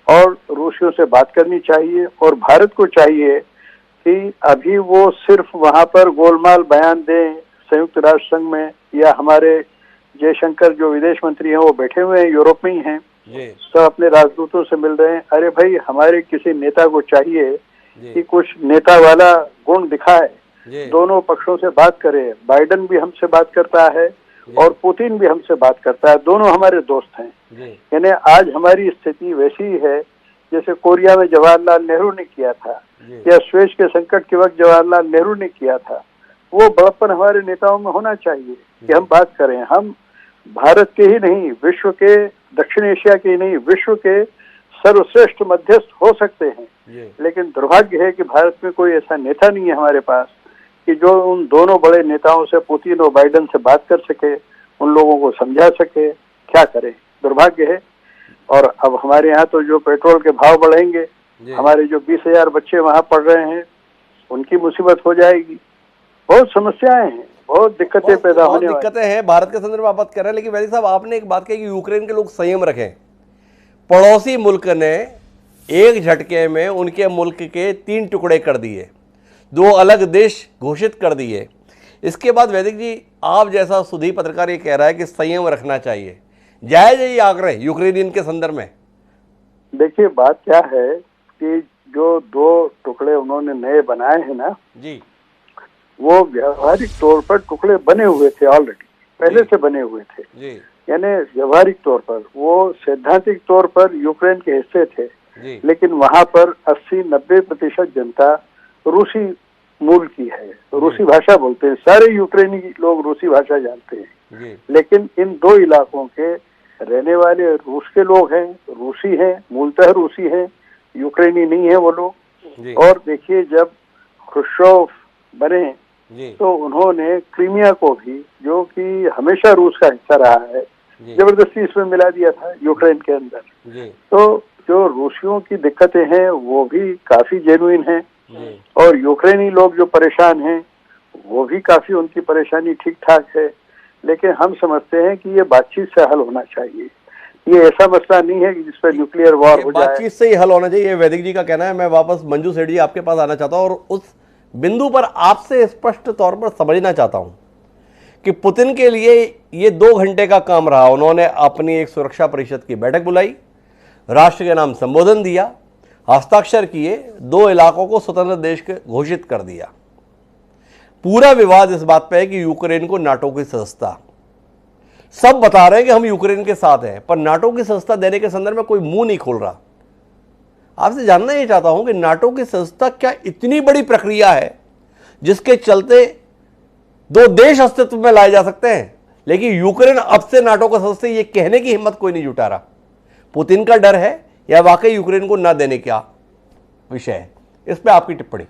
और रूसियों से बात करनी चाहिए, और भारत को चाहिए कि अभी वो सिर्फ वहां पर गोलमाल बयान दें संयुक्त राष्ट्र संघ में, या हमारे जयशंकर जो विदेश मंत्री हैं वो बैठे हुए हैं यूरोप में ही हैं, तो अपने राजदूतों से मिल रहे हैं। अरे भाई, हमारे किसी नेता को चाहिए कि कुछ नेता वाला गुण दिखाए, दोनों पक्षों से बात करे। बाइडेन भी हमसे बात करता है और पुतिन भी हमसे बात करता है, दोनों हमारे दोस्त हैं। यानी आज हमारी स्थिति वैसी है जैसे कोरिया में जवाहरलाल नेहरू ने किया था, या स्वेज के संकट के वक्त जवाहरलाल नेहरू ने किया था। वो बड़प्पन हमारे नेताओं में होना चाहिए कि हम बात करें। हम भारत के ही नहीं, विश्व के, दक्षिण एशिया के ही नहीं, विश्व के सर्वश्रेष्ठ मध्यस्थ हो सकते हैं। लेकिन दुर्भाग्य है कि भारत में कोई ऐसा नेता नहीं है हमारे पास कि जो उन दोनों बड़े नेताओं से, पुतिन और बाइडेन से बात कर सके, उन लोगों को समझा सके। क्या करें, दुर्भाग्य है। और अब हमारे यहाँ तो जो पेट्रोल के भाव बढ़ेंगे, हमारे जो 20,000 बच्चे वहाँ पढ़ रहे हैं उनकी मुसीबत हो जाएगी। बहुत समस्याएं हैं, बहुत दिक्कतें पैदा होने वाली दिक्कतें हैं। भारत के संदर्भ में आप बात कर रहे हैं, लेकिन वैदिक साहब आपने एक बात कही कि यूक्रेन के लोग संयम रखें। पड़ोसी मुल्क ने एक झटके में उनके मुल्क के 3 टुकड़े कर दिए, 2 अलग देश घोषित कर दिए। इसके बाद वैदिक जी, आप जैसा सुधी पत्रकार ये कह रहा है कि संयम रखना चाहिए, जायज है ये आग्रह यूक्रेनियन के संदर्भ में? देखिए, बात क्या है कि जो 2 टुकड़े उन्होंने नए बनाए हैं ना जी, वो व्यवहारिक तौर पर टुकड़े बने हुए थे, ऑलरेडी पहले से बने हुए थे जी। यानी व्यवहारिक तौर पर वो सैद्धांतिक तौर पर यूक्रेन के हिस्से थे जी। लेकिन वहां पर 80-90% जनता रूसी मूल की है, रूसी भाषा बोलते हैं। सारे यूक्रेनी लोग रूसी भाषा जानते हैं जी। लेकिन इन 2 इलाकों के रहने वाले रूस के लोग हैं, रूसी हैं, मूलतः रूसी हैं, यूक्रेनी नहीं है वो लोग। और देखिए, जब खुश्रोव बने तो उन्होंने क्रीमिया को भी, जो कि हमेशा रूस का हिस्सा रहा है, जबरदस्ती इसमें मिला दिया था यूक्रेन के अंदर। तो जो रूसियों की दिक्कतें हैं वो भी काफी जेन्युइन हैं, और यूक्रेनी लोग जो परेशान हैं वो भी काफी, उनकी परेशानी ठीक ठाक है। लेकिन हम समझते हैं कि ये बातचीत से हल होना चाहिए। ये ऐसा मसला नहीं है कि जिस पर न्यूक्लियर वॉर हो जाए, बातचीत से ही हल होना चाहिए, वैदिक जी का कहना है। मैं वापस मंजू सेठ जी आपके पास आना चाहता हूं और उस बिंदु पर आपसे स्पष्ट तौर पर समझना चाहता हूं कि पुतिन के लिए ये 2 घंटे का काम रहा। उन्होंने अपनी एक सुरक्षा परिषद की बैठक बुलाई, राष्ट्र के नाम संबोधन दिया, हस्ताक्षर किए, 2 इलाकों को स्वतंत्र देश के घोषित कर दिया। पूरा विवाद इस बात पे है कि यूक्रेन को नाटो की सदस्यता, सब बता रहे हैं कि हम यूक्रेन के साथ हैं, पर नाटो की सदस्यता देने के संदर्भ में कोई मुंह नहीं खोल रहा। आपसे जानना ये चाहता हूं कि नाटो की सदस्यता क्या इतनी बड़ी प्रक्रिया है जिसके चलते 2 देश अस्तित्व में लाए जा सकते हैं, लेकिन यूक्रेन अब से नाटो का सदस्य ये कहने की हिम्मत कोई नहीं जुटा रहा? पुतिन का डर है या वाकई यूक्रेन को ना देने का विषय है? इस पे आपकी टिप्पणी।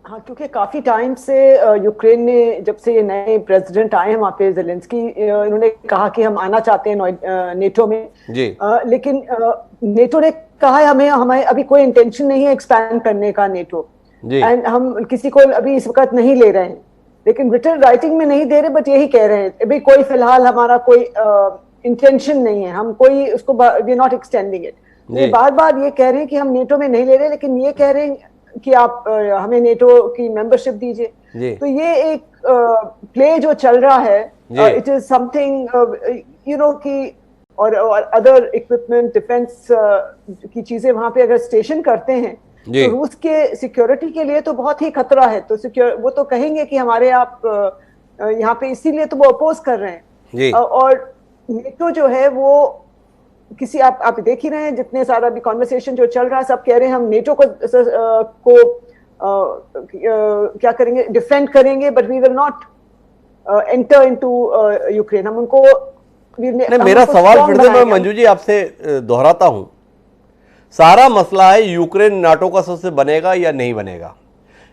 हाँ, क्योंकि काफी टाइम से यूक्रेन ने, जब से ये नए प्रेसिडेंट आए हैं वहाँ पे ज़ेलेंस्की, इन्होंने कहा कि हम आना चाहते हैं नेटो में जी। लेकिन नेटो ने कहा है हमें अभी कोई इंटेंशन नहीं है एक्सपैंड करने का नेटो, एंड हम किसी को अभी इस वक्त नहीं ले रहे हैं। लेकिन रिटन राइटिंग में नहीं दे रहे, बट यही कह रहे हैं अभी कोई फिलहाल हमारा कोई इंटेंशन नहीं है, हम कोई उसको वी नॉट एक्सटेंडिंग इट। ये बार बार ये कह रहे हैं कि हम नेटो में नहीं ले रहे, लेकिन ये कह रहे हैं कि आप हमें नेटो की मेंबरशिप दीजिए। तो ये एक प्ले जो चल रहा है, it is something you know कि और अदर इक्विपमेंट, डिफेंस की चीजें वहां पे अगर स्टेशन करते हैं तो रूस के सिक्योरिटी के लिए तो बहुत ही खतरा है। तो वो तो कहेंगे कि हमारे आप यहाँ पे, इसीलिए तो वो अपोज कर रहे हैं। और नेटो जो है वो किसी आप देख ही रहे हैं, जितने सारा भी कॉन्वर्सेशन जो चल रहा है, सब कह रहे हैं हम नेटो को क्या करेंगे, डिफेंड करेंगे, but we will not enter into Ukraine. हम उनको नहीं, मेरा सवाल फिर से मैं मंजू जी आपसे दोहराता हूं, सारा मसला है यूक्रेन नाटो का सदस्य बनेगा या नहीं बनेगा।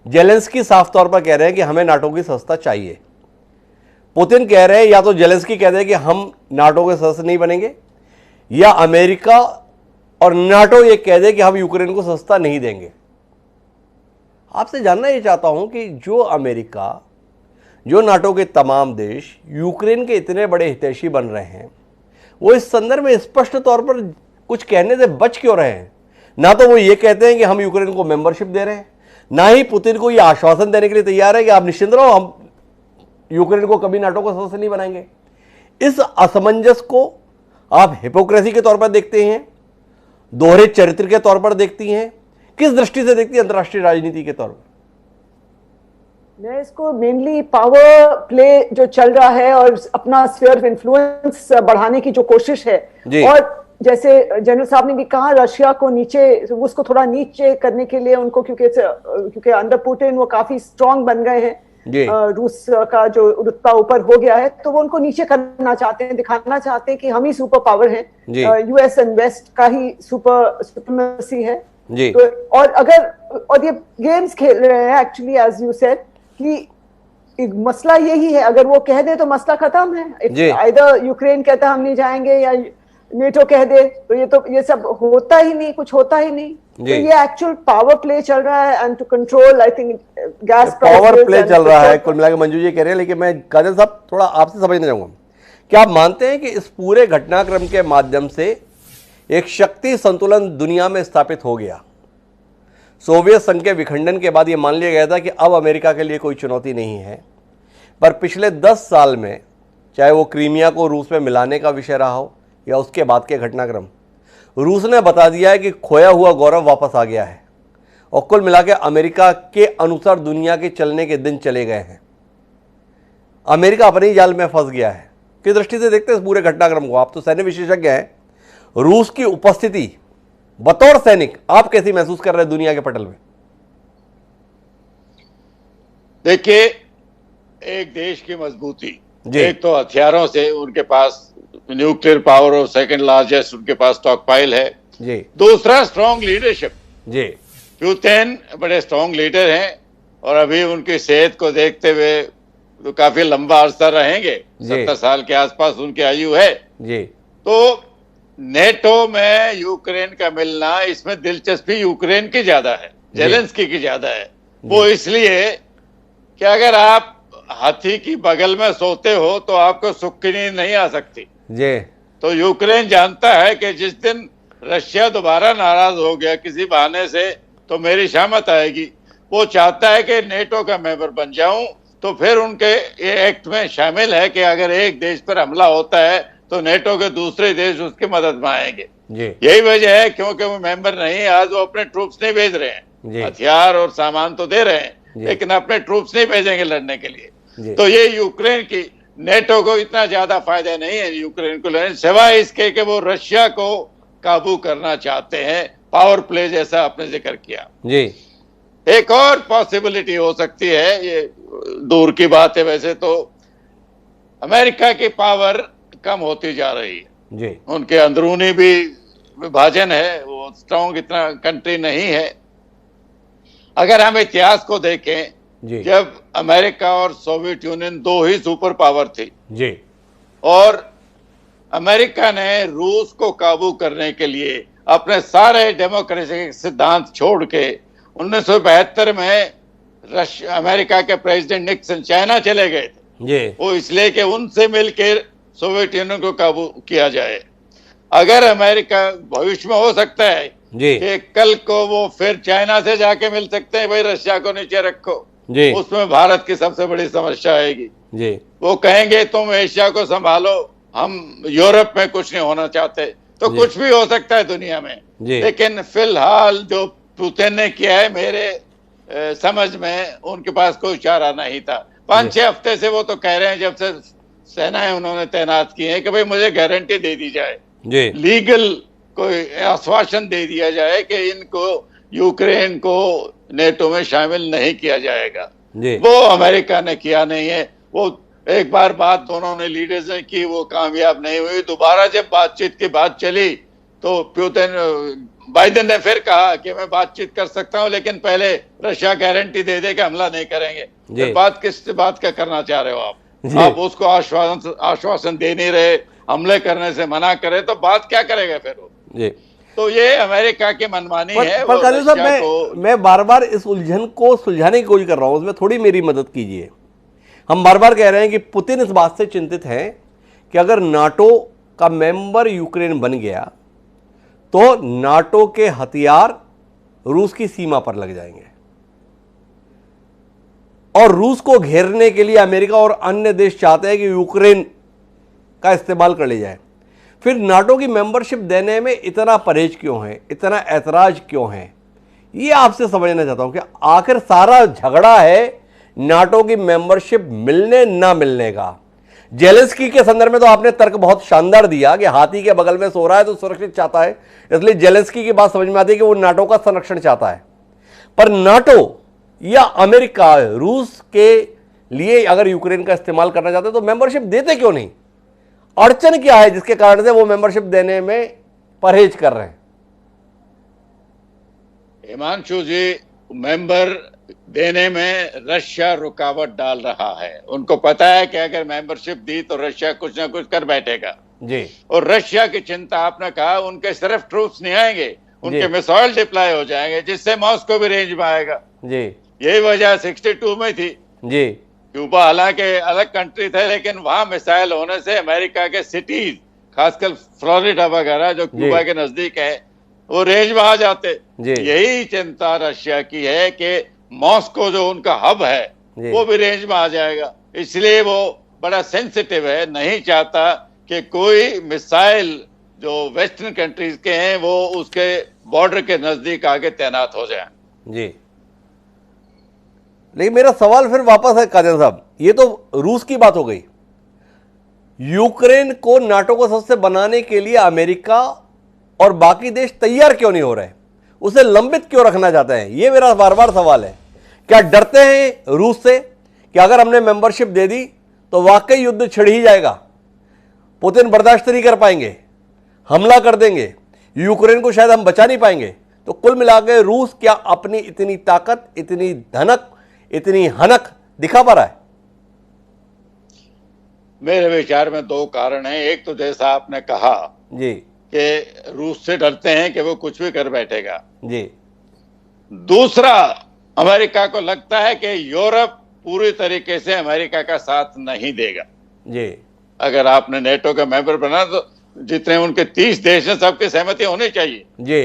जेलेंस्की साफ तौर पर कह रहे हैं कि हमें नाटो की सदस्यता चाहिए, पुतिन कह रहे हैं, या तो जेलेंस्की कह रहे हैं कि हम नाटो के सदस्य नहीं बनेंगे, या अमेरिका और नाटो ये कह दे कि हम यूक्रेन को सदस्यता नहीं देंगे। आपसे जानना ये चाहता हूं कि जो अमेरिका, जो नाटो के तमाम देश यूक्रेन के इतने बड़े हितैषी बन रहे हैं, वो इस संदर्भ में स्पष्ट तौर पर कुछ कहने से बच क्यों रहे हैं? ना तो वो ये कहते हैं कि हम यूक्रेन को मेंबरशिप दे रहे हैं, ना ही पुतिन को ये आश्वासन देने के लिए तैयार है कि आप निश्चिंत रहो, हम यूक्रेन को कभी नाटो का सदस्य नहीं बनाएंगे। इस असमंजस को आप हिपोक्रेसी के तौर पर देखते हैं, दोहरे चरित्र के तौर पर देखती हैं, किस दृष्टि से देखती है अंतर्राष्ट्रीय राजनीति के तौर पर? मैं इसको मेनली पावर प्ले जो चल रहा है और अपना स्फीयर ऑफ इन्फ्लुएंस बढ़ाने की जो कोशिश है, और जैसे जनरल साहब ने भी कहा, रशिया को नीचे, उसको थोड़ा नीचे करने के लिए उनको, क्योंकि अंडर पुतिन वो काफी स्ट्रांग बन गए हैं, रूस का जो रुतबा ऊपर हो गया है, तो वो उनको नीचे करना चाहते हैं, दिखाना चाहते हैं कि हम ही सुपर पावर हैं, यूएस एंड वेस्ट का ही सुपरमेसी है। तो और ये गेम्स खेल रहे हैं एक्चुअली, एज यू सेड, कि मसला यही है, अगर वो कह दे तो मसला खत्म है। आइदर यूक्रेन कहता है हम नहीं जाएंगे, या नेटो कह दे, तो ये सब होता ही नहीं, कुछ होता ही नहीं। तो ये एक्चुअल पावर प्ले चल रहा है, and to control, I think, gas power play चल रहा है कुल मिलाकर। मंजू जी कह रहे हैं, लेकिन मैं काजल साहब थोड़ा आपसे समझना चाहूंगा, क्या आप मानते हैं कि इस पूरे घटनाक्रम के माध्यम से एक शक्ति संतुलन दुनिया में स्थापित हो गया? सोवियत संघ के विखंडन के बाद यह मान लिया गया था कि अब अमेरिका के लिए कोई चुनौती नहीं है, पर पिछले 10 साल में, चाहे वो क्रीमिया को रूस में मिलाने का विषय रहा हो या उसके बाद के घटनाक्रम, रूस ने बता दिया है कि खोया हुआ गौरव वापस आ गया है, और कुल मिला के अमेरिका के अनुसार दुनिया के चलने के दिन चले गए हैं। अमेरिका अपने ही जाल में फंस गया है। किस दृष्टि से देखते हैं इस पूरे घटनाक्रम को? आप तो सैन्य विशेषज्ञ हैं, रूस की उपस्थिति बतौर सैनिक आप कैसी महसूस कर रहे हैं दुनिया के पटल में? देखिए, एक देश की मजबूती, एक तो हथियारों से, उनके पास न्यूक्लियर पावर और सेकंड लार्जेस्ट उनके पास स्टॉक पाइल है जी। दूसरा स्ट्रॉन्ग लीडरशिप जी। पुतिन बड़े स्ट्रॉन्ग लीडर हैं, और अभी उनकी सेहत को देखते हुए तो काफी लंबा अरसा रहेंगे, 70 साल के आसपास उनकी आयु है जी। तो नेटो में यूक्रेन का मिलना, इसमें दिलचस्पी यूक्रेन की ज्यादा है, जेलेंस्की की ज्यादा है। वो इसलिए कि अगर आप हाथी की बगल में सोते हो तो आपको सुख की नींद नहीं आ सकती जी। तो यूक्रेन जानता है कि जिस दिन रशिया दोबारा नाराज हो गया किसी बहाने से, तो मेरी शामत आएगी। वो चाहता है कि नेटो का मेंबर बन जाऊं, तो फिर उनके ये एक्ट में शामिल है कि अगर एक देश पर हमला होता है तो नेटो के दूसरे देश उसकी मदद में आएंगे। यही वजह है, क्योंकि वो मेंबर नहीं, आज वो अपने ट्रूप्स नहीं भेज रहे हैं, हथियार और सामान तो दे रहे हैं, लेकिन अपने ट्रूप्स नहीं भेजेंगे लड़ने के लिए। तो ये यूक्रेन की, नेटो को इतना ज्यादा फायदा नहीं है यूक्रेन को लेने, सिवाय इसके कि वो रशिया को काबू करना चाहते हैं, पावर प्ले जैसा आपने जिक्र किया जी। एक और पॉसिबिलिटी हो सकती है, ये दूर की बात है वैसे तो, अमेरिका की पावर कम होती जा रही है जी। उनके अंदरूनी भी विभाजन है, वो स्ट्रॉन्ग इतना कंट्री नहीं है। अगर हम इतिहास को देखें, जब अमेरिका और सोवियत यूनियन दो ही सुपर पावर थी जी, और अमेरिका ने रूस को काबू करने के लिए अपने सारे डेमोक्रेसी सिद्धांत छोड़ के 1972 में अमेरिका के प्रेसिडेंट निक्सन चाइना चले गए थे। वो इसलिए कि उनसे मिलकर सोवियत यूनियन को काबू किया जाए। अगर अमेरिका, भविष्य में हो सकता है कि कल को वो फिर चाइना से जाके मिल सकते हैं, भाई रशिया को नीचे रखो, उसमें भारत की सबसे बड़ी समस्या आएगी। वो कहेंगे तुम एशिया को संभालो, हम यूरोप में कुछ नहीं होना चाहते। तो कुछ भी हो सकता है दुनिया में, लेकिन फिलहाल जो पुतिन ने किया है, मेरे समझ में उनके पास कोई चारा नहीं था। 5-6 हफ्ते से वो तो कह रहे हैं, जब से सेनाएं उन्होंने तैनात की है, कि भाई मुझे गारंटी दे दी जाए जी लीगल कोई आश्वासन दे दिया जाए कि इनको यूक्रेन को नेटो में शामिल नहीं किया जाएगा। जी वो अमेरिका ने किया नहीं है। वो एक बार बात दोनों ने लीडर्स ने की, वो कामयाब नहीं हुई। दोबारा जब बातचीत की बात चली तो बाइडेन ने फिर कहा कि मैं बातचीत कर सकता हूं, लेकिन पहले रशिया गारंटी दे दे कि हमला नहीं करेंगे। फिर बात किस बात का करना चाह रहे हो आप उसको आश्वासन दे नहीं रहे, हमले करने से मना करे, तो बात क्या करेगा फिर वो? जी तो ये अमेरिका की मनमानी है। पर काजल साहब, मैं बार बार इस उलझन को सुलझाने की कोशिश कर रहा हूं, उसमें थोड़ी मेरी मदद कीजिए। हम बार बार कह रहे हैं कि पुतिन इस बात से चिंतित हैं कि अगर नाटो का मेंबर यूक्रेन बन गया तो नाटो के हथियार रूस की सीमा पर लग जाएंगे और रूस को घेरने के लिए अमेरिका और अन्य देश चाहते हैं कि यूक्रेन का इस्तेमाल कर लिया जाए। फिर नाटो की मेंबरशिप देने में इतना परहेज क्यों है, इतना ऐतराज क्यों है, ये आपसे समझना चाहता हूं कि आखिर सारा झगड़ा है नाटो की मेंबरशिप मिलने ना मिलने का। जेलेंस्की के संदर्भ में तो आपने तर्क बहुत शानदार दिया कि हाथी के बगल में सो रहा है तो सुरक्षित चाहता है, इसलिए जेलेंस्की की बात समझ में आती है कि वो नाटो का संरक्षण चाहता है। पर नाटो या अमेरिका रूस के लिए अगर यूक्रेन का इस्तेमाल करना चाहते तो मेंबरशिप देते क्यों नहीं? अड़चन क्या है जिसके कारण से वो मेंबरशिप देने में परहेज कर रहे हैं? हिमांशु जी, मेंबर देने में रशिया रुकावट डाल रहा है। उनको पता है कि अगर मेंबरशिप दी तो रशिया कुछ ना कुछ कर बैठेगा जी। और रशिया की चिंता, आपने कहा, उनके सिर्फ ट्रूप्स नहीं आएंगे, उनके मिसाइल डिप्लॉय हो जाएंगे जिससे मॉस्को भी रेंज में आएगा जी। यही वजह 62 में थी जी। क्यूबा हालांकि अलग कंट्री थे, लेकिन वहां मिसाइल होने से अमेरिका के सिटीज, खासकर फ्लोरिडा वगैरह जो क्यूबा के नजदीक है, वो रेंज में आ जाते। यही चिंता रशिया की है कि मॉस्को जो उनका हब है वो भी रेंज में आ जाएगा, इसलिए वो बड़ा सेंसिटिव है, नहीं चाहता कि कोई मिसाइल जो वेस्टर्न कंट्रीज के हैं वो उसके बॉर्डर के नजदीक आके तैनात हो जाए जी। लेकिन मेरा सवाल फिर वापस है काजल साहब, ये तो रूस की बात हो गई। यूक्रेन को नाटो को सदस्य बनाने के लिए अमेरिका और बाकी देश तैयार क्यों नहीं हो रहे? उसे लंबित क्यों रखना चाहते हैं? ये मेरा बार बार सवाल है। क्या डरते हैं रूस से कि अगर हमने मेंबरशिप दे दी तो वाकई युद्ध छिड़ ही जाएगा, पुतिन बर्दाश्त नहीं कर पाएंगे, हमला कर देंगे, यूक्रेन को शायद हम बचा नहीं पाएंगे? तो कुल मिलाकर रूस क्या अपनी इतनी ताकत, इतनी धनक, इतनी हनक दिखा पा रहा है? मेरे विचार में दो कारण हैं। एक तो जैसा आपने कहा जी कि रूस से डरते हैं कि वो कुछ भी कर बैठेगा जी। दूसरा, अमेरिका को लगता है कि यूरोप पूरी तरीके से अमेरिका का साथ नहीं देगा जी। अगर आपने नेटो का मेंबर बना तो जितने उनके 30 देश हैं सबकी सहमति होनी चाहिए जी।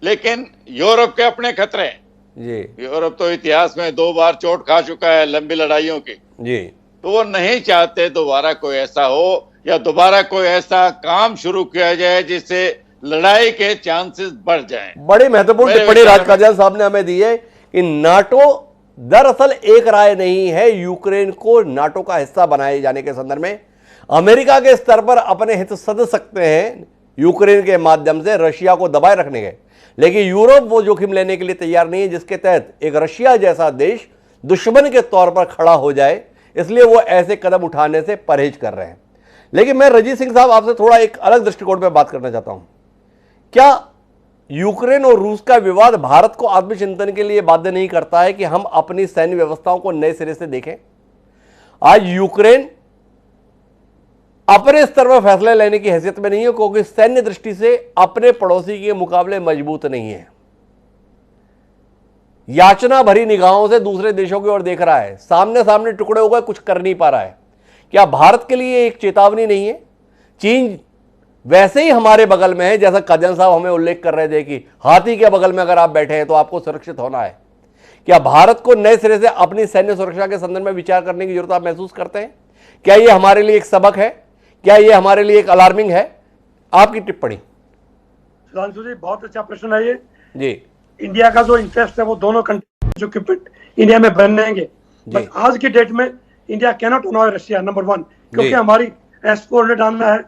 लेकिन यूरोप के अपने खतरे हैं जी। यूरोप तो इतिहास में 2 बार चोट खा चुका है लंबी लड़ाइयों की जी। तो वो नहीं चाहते दोबारा कोई ऐसा हो या दोबारा कोई ऐसा काम शुरू किया जाए जिससे लड़ाई के चांसेस बढ़ जाएं। बड़ी महत्वपूर्ण टिप्पणी राजकाजल साहब ने हमें दी है कि नाटो दरअसल एक राय नहीं है यूक्रेन को नाटो का हिस्सा बनाए जाने के संदर्भ में। अमेरिका के स्तर पर अपने हित सध सकते हैं यूक्रेन के माध्यम से रशिया को दबाए रखने के, लेकिन यूरोप वो जोखिम लेने के लिए तैयार नहीं है जिसके तहत एक रशिया जैसा देश दुश्मन के तौर पर खड़ा हो जाए, इसलिए वो ऐसे कदम उठाने से परहेज कर रहे हैं। लेकिन मैं रजीत सिंह साहब आपसे थोड़ा एक अलग दृष्टिकोण पर बात करना चाहता हूं। क्या यूक्रेन और रूस का विवाद भारत को आत्मचिंतन के लिए बाध्य नहीं करता है कि हम अपनी सैन्य व्यवस्थाओं को नए सिरे से देखें? आज यूक्रेन अपने स्तर पर फैसले लेने की हैसियत में नहीं है क्योंकि सैन्य दृष्टि से अपने पड़ोसी के मुकाबले मजबूत नहीं है। याचना भरी निगाहों से दूसरे देशों की ओर देख रहा है, सामने सामने टुकड़े हो गए, कुछ कर नहीं पा रहा है। क्या भारत के लिए एक चेतावनी नहीं है? चीन वैसे ही हमारे बगल में है, जैसा काजल साहब हमें उल्लेख कर रहे थे कि हाथी के बगल में अगर आप बैठे हैं तो आपको सुरक्षित होना है। क्या भारत को नए सिरे से अपनी सैन्य सुरक्षा के संदर्भ में विचार करने की जरूरत आप महसूस करते हैं? क्या यह हमारे लिए एक सबक है? क्या यह हमारे लिए एक अलार्मिंग है? आपकी टिप्पणी। सुधांशु जी, बहुत अच्छा प्रश्न है ये जी। इंडिया का जो इंटरेस्ट है वो दोनों कंट्री जो इंडिया में बनेंगे, बट आज की डेट में India cannot honour Russia number 1, क्योंकि हमारी S-400 आना है,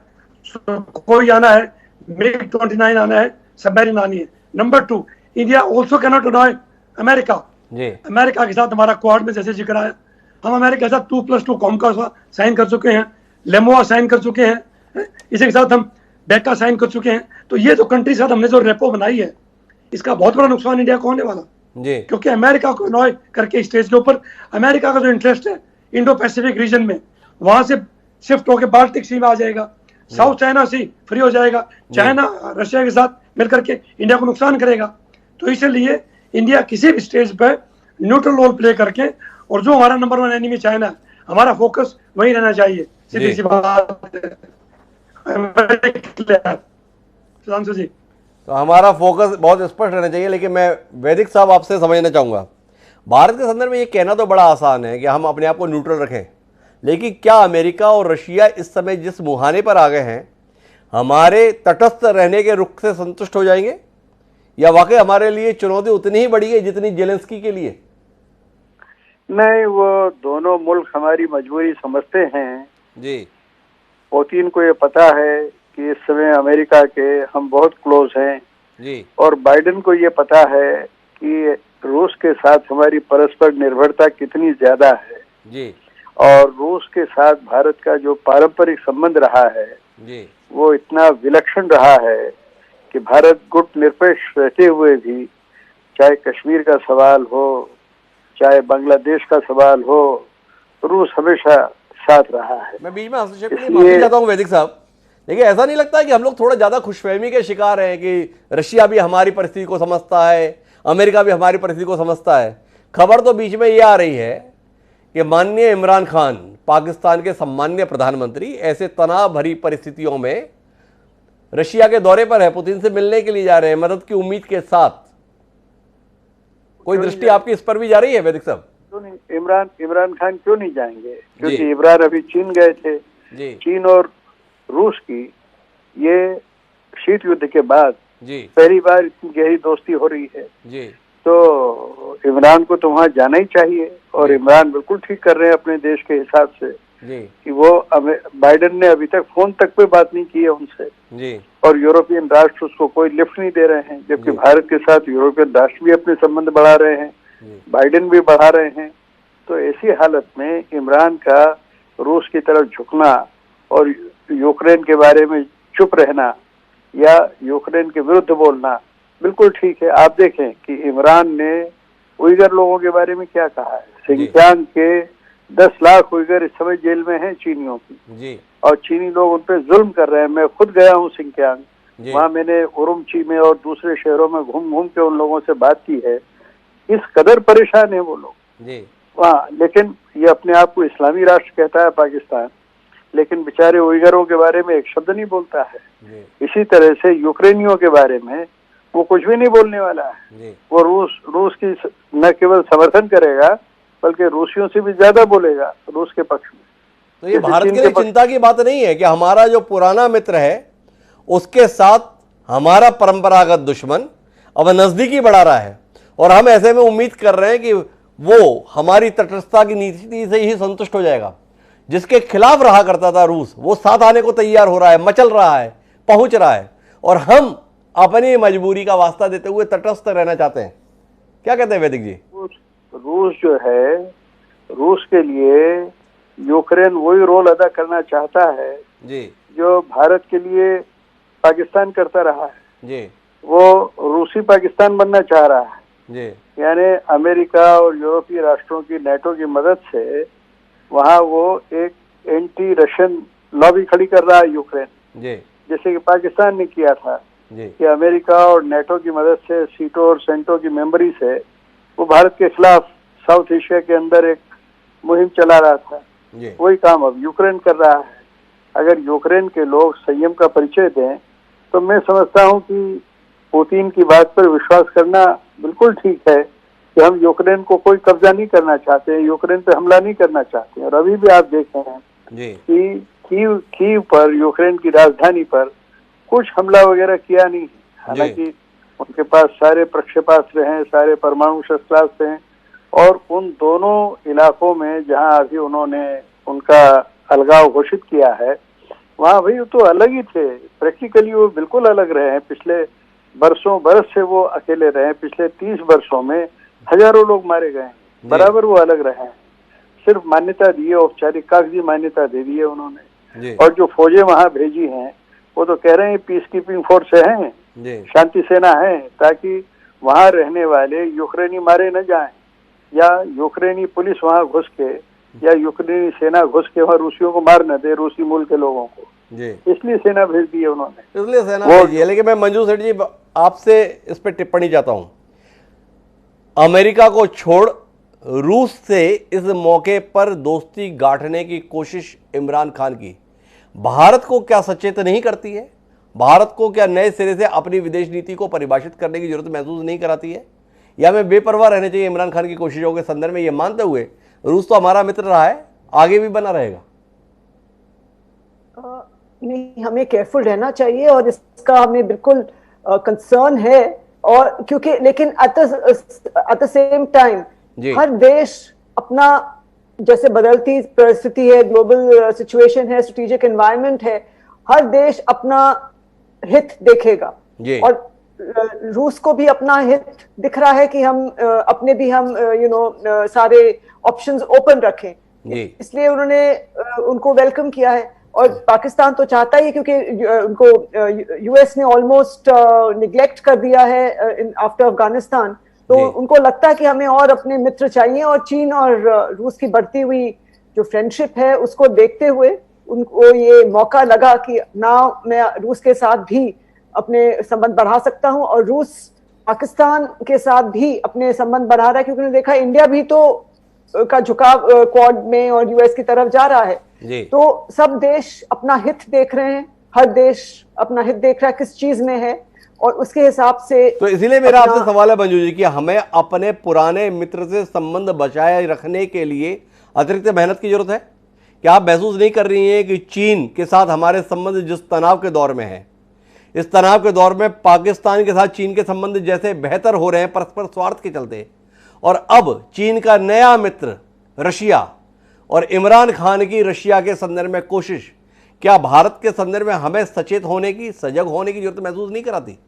कोई आना है, MiG-29 आना है, सबमरीन आनी है। Number 2, India also cannot अनॉय America. America के साथ हमारा क्वाड में जैसे जिक्र आया, हम अमेरिका के साथ 2+2 कॉमका साइन कर चुके हैं, लेमोआ साइन कर चुके हैं, इसी के साथ हम बेका साइन कर चुके हैं। तो ये जो कंट्री साथ हमने जो रेपो बनाई है, इसका बहुत बड़ा नुकसान इंडिया को होने वाला जी, क्योंकि अमेरिका को अनॉय करके स्टेज के ऊपर अमेरिका का जो इंटरेस्ट है इंडो पैसिफिक रीजन में, वहां से शिफ्ट होकर बाल्टिक सी में आ जाएगा, साउथ चाइना सी फ्री हो जाएगा, चाइना रशिया के साथ मिलकर के इंडिया को नुकसान करेगा। तो इसलिए इंडिया किसी भी स्टेज पर न्यूट्रल रोल प्ले करके, और जो हमारा नंबर 1 एनिमी चाइना है, हमारा फोकस वही रहना चाहिए। सीधी सी बात है सुधांशु जी, तो हमारा फोकस बहुत स्पष्ट रहना चाहिए। लेकिन मैं वैदिक साहब आपसे समझना चाहूँगा, भारत के संदर्भ में ये कहना तो बड़ा आसान है कि हम अपने आप को न्यूट्रल रखें, लेकिन क्या अमेरिका और रशिया इस समय जिस मुहाने पर आ गए हैं, हमारे तटस्थ रहने के रुख से संतुष्ट हो जाएंगे, या वाकई हमारे लिए चुनौती उतनी ही बड़ी है जितनी जेलेंस्की के लिए? नहीं, वो दोनों मुल्क हमारी मजबूरी समझते हैं जी। पुतिन को ये पता है कि इस समय अमेरिका के हम बहुत क्लोज हैं जी, और बाइडेन को ये पता है कि रूस के साथ हमारी परस्पर निर्भरता कितनी ज्यादा है जी, और रूस के साथ भारत का जो पारंपरिक संबंध रहा है जी, वो इतना विलक्षण रहा है कि भारत गुट निरपेक्ष रहते हुए भी, चाहे कश्मीर का सवाल हो, चाहे बांग्लादेश का सवाल हो, रूस हमेशा साथ रहा है। मैं बीच में हस्तक्षेप के लिए माफी चाहता हूँ वैदिक साहब, लेकिन ऐसा नहीं लगता कि हम लोग थोड़ा ज्यादा खुशफहमी के शिकार हैं कि रशिया भी हमारी परिस्थिति को समझता है, अमेरिका भी हमारी परिस्थिति को समझता है? खबर तो बीच में ये आ रही है कि माननीय इमरान खान, पाकिस्तान के सम्माननीय प्रधानमंत्री, ऐसे तनाव भरी परिस्थितियों में रशिया के दौरे पर है, पुतिन से मिलने के लिए जा रहे हैं मदद की उम्मीद के साथ। कोई दृष्टि आपकी इस पर भी जा रही है वैदिक साहब? क्यों नहीं, इमरान खान क्यों नहीं जाएंगे? क्योंकि इमरान अभी चीन गए थे जी। चीन और रूस की ये शीत युद्ध के बाद जी पहली बार इतनी गहरी दोस्ती हो रही है जी, तो इमरान को तो वहाँ जाना ही चाहिए। और इमरान बिल्कुल ठीक कर रहे हैं अपने देश के हिसाब से जी कि वो बाइडेन ने अभी तक फोन तक पे बात नहीं की है उनसे जी, और यूरोपियन राष्ट्र उसको कोई लिफ्ट नहीं दे रहे हैं, जबकि भारत के साथ यूरोपियन राष्ट्र भी अपने संबंध बढ़ा रहे हैं, बाइडेन भी बढ़ा रहे हैं। तो ऐसी हालत में इमरान का रूस की तरफ झुकना और यूक्रेन के बारे में चुप रहना या यूक्रेन के विरुद्ध बोलना बिल्कुल ठीक है। आप देखें कि इमरान ने उइगर लोगों के बारे में क्या कहा है। सिंकियांग के 10 लाख उइगर इस समय जेल में हैं चीनियों की जी, और चीनी लोग उन पर जुल्म कर रहे हैं। मैं खुद गया हूँ सिंकियांग, वहाँ मैंने उरुमची में और दूसरे शहरों में घूम घूम के उन लोगों से बात की है। इस कदर परेशान है वो लोग जी, वहाँ। लेकिन ये अपने आप को इस्लामी राष्ट्र कहता है पाकिस्तान, लेकिन बेचारे उइगरों के बारे में एक शब्द नहीं बोलता है। इसी तरह से यूक्रेनियों के बारे में वो कुछ भी नहीं बोलने वाला है। वो रूस की न केवल समर्थन करेगा बल्कि रूसियों से भी ज्यादा बोलेगा रूस के पक्ष में। तो ये भारत के लिए चिंता की बात नहीं है कि हमारा जो पुराना मित्र है उसके साथ हमारा परंपरागत दुश्मन अब नजदीकी बढ़ा रहा है, और हम ऐसे में उम्मीद कर रहे हैं कि वो हमारी तटस्थता की नीति से ही संतुष्ट हो जाएगा। जिसके खिलाफ रहा करता था रूस, वो साथ आने को तैयार हो रहा है, मचल रहा है, पहुंच रहा है, और हम अपनी मजबूरी का वास्ता देते हुए तटस्थ रहना चाहते हैं। क्या कहते हैं वैदिक जी? रूस जो है, रूस के लिए यूक्रेन वही रोल अदा करना चाहता है जी, जो भारत के लिए पाकिस्तान करता रहा है जी। वो रूसी पाकिस्तान बनना चाह रहा है जी, यानी अमेरिका और यूरोपीय राष्ट्रों की नेटो की मदद से वहाँ वो एक एंटी रशियन लॉबी खड़ी कर रहा है यूक्रेन जी, जैसे कि पाकिस्तान ने किया था जी, कि अमेरिका और नेटो की मदद से सीटो और सेंटो की मेंबरी से वो भारत के खिलाफ साउथ एशिया के अंदर एक मुहिम चला रहा था। वही काम अब यूक्रेन कर रहा है। अगर यूक्रेन के लोग संयम का परिचय दें तो मैं समझता हूं कि पुतिन की बात पर विश्वास करना बिल्कुल ठीक है कि हम यूक्रेन को कोई कब्जा नहीं करना चाहते, यूक्रेन पे हमला नहीं करना चाहते। और अभी भी आप देख रहे हैं कि कीव पर, यूक्रेन की राजधानी पर कुछ हमला वगैरह किया नहीं। हालांकि उनके पास सारे प्रक्षेपास्त्र हैं, सारे परमाणु शस्त्रास्त्र हैं, और उन दोनों इलाकों में जहां अभी उन्होंने उनका अलगाव घोषित किया है वहाँ भाई वो तो अलग ही थे, प्रैक्टिकली वो बिल्कुल अलग रहे हैं। पिछले बरसों बरस से वो अकेले रहे हैं। पिछले 30 वर्षों में हजारों लोग मारे गए हैं, बराबर वो अलग रहे हैं। सिर्फ मान्यता दी है, औपचारिक कागजी मान्यता दे दी है उन्होंने। और जो फौजें वहाँ भेजी हैं वो तो कह रहे हैं पीस कीपिंग फोर्स हैं, शांति सेना है, ताकि वहाँ रहने वाले यूक्रेनी मारे न जाएं, या यूक्रेनी पुलिस वहाँ घुस के या यूक्रेनी सेना घुस के वहाँ रूसियों को मार न दे, रूसी मूल के लोगों को। इसलिए सेना भेज दी है उन्होंने, इसलिए सेना भेजी है। लेकिन मैं मंजू सेठ जी आपसे इस पर टिप्पणी चाहता हूं। अमेरिका को छोड़ रूस से इस मौके पर दोस्ती गांठने की कोशिश इमरान खान की भारत को क्या सचेत नहीं करती है? भारत को क्या नए सिरे से अपनी विदेश नीति को परिभाषित करने की जरूरत महसूस नहीं कराती है? या हमें बेपरवाह रहने चाहिए इमरान खान की कोशिशों के संदर्भ में, ये मानते हुए रूस तो हमारा मित्र रहा है, आगे भी बना रहेगा? नहीं, हमें केयरफुल रहना चाहिए और इसका हमें बिल्कुल कंसर्न है। और क्योंकि लेकिन एट द सेम टाइम हर देश अपना, जैसे बदलती परिस्थिति है, ग्लोबल सिचुएशन है, स्ट्रेटेजिक एनवायरनमेंट है, हर देश अपना हित देखेगा। और रूस को भी अपना हित दिख रहा है कि हम अपने भी हम सारे ऑप्शंस ओपन रखें, इसलिए उन्होंने उनको वेलकम किया है। और पाकिस्तान तो चाहता ही, क्योंकि उनको यूएस ने ऑलमोस्ट निग्लेक्ट कर दिया है आफ्टर अफगानिस्तान, तो उनको लगता है कि हमें और अपने मित्र चाहिए। और चीन और रूस की बढ़ती हुई जो फ्रेंडशिप है उसको देखते हुए उनको ये मौका लगा कि ना मैं रूस के साथ भी अपने संबंध बढ़ा सकता हूं, और रूस पाकिस्तान के साथ भी अपने संबंध बढ़ा रहा है, क्योंकि उन्होंने देखा इंडिया भी तो का झुकाव क्वाड में और यूएस की तरफ जा रहा है। तो सब देश अपना हित देख रहे हैं, हर देश अपना हित देख रहा है किस चीज में है, और उसके हिसाब से। तो इसीलिए मेरा आपसे सवाल है मंजू जी कि हमें अपने पुराने मित्र से संबंध बचाए रखने के लिए अतिरिक्त मेहनत की जरूरत है? क्या आप महसूस नहीं कर रही हैं कि चीन के साथ हमारे संबंध जिस तनाव के दौर में है, इस तनाव के दौर में पाकिस्तान के साथ चीन के संबंध जैसे बेहतर हो रहे हैं परस्पर स्वार्थ के चलते, और अब चीन का नया मित्र रशिया और इमरान खान की रशिया के संदर्भ में कोशिश, क्या भारत के संदर्भ में हमें सचेत होने की, सजग होने की जरूरत महसूस नहीं कराती?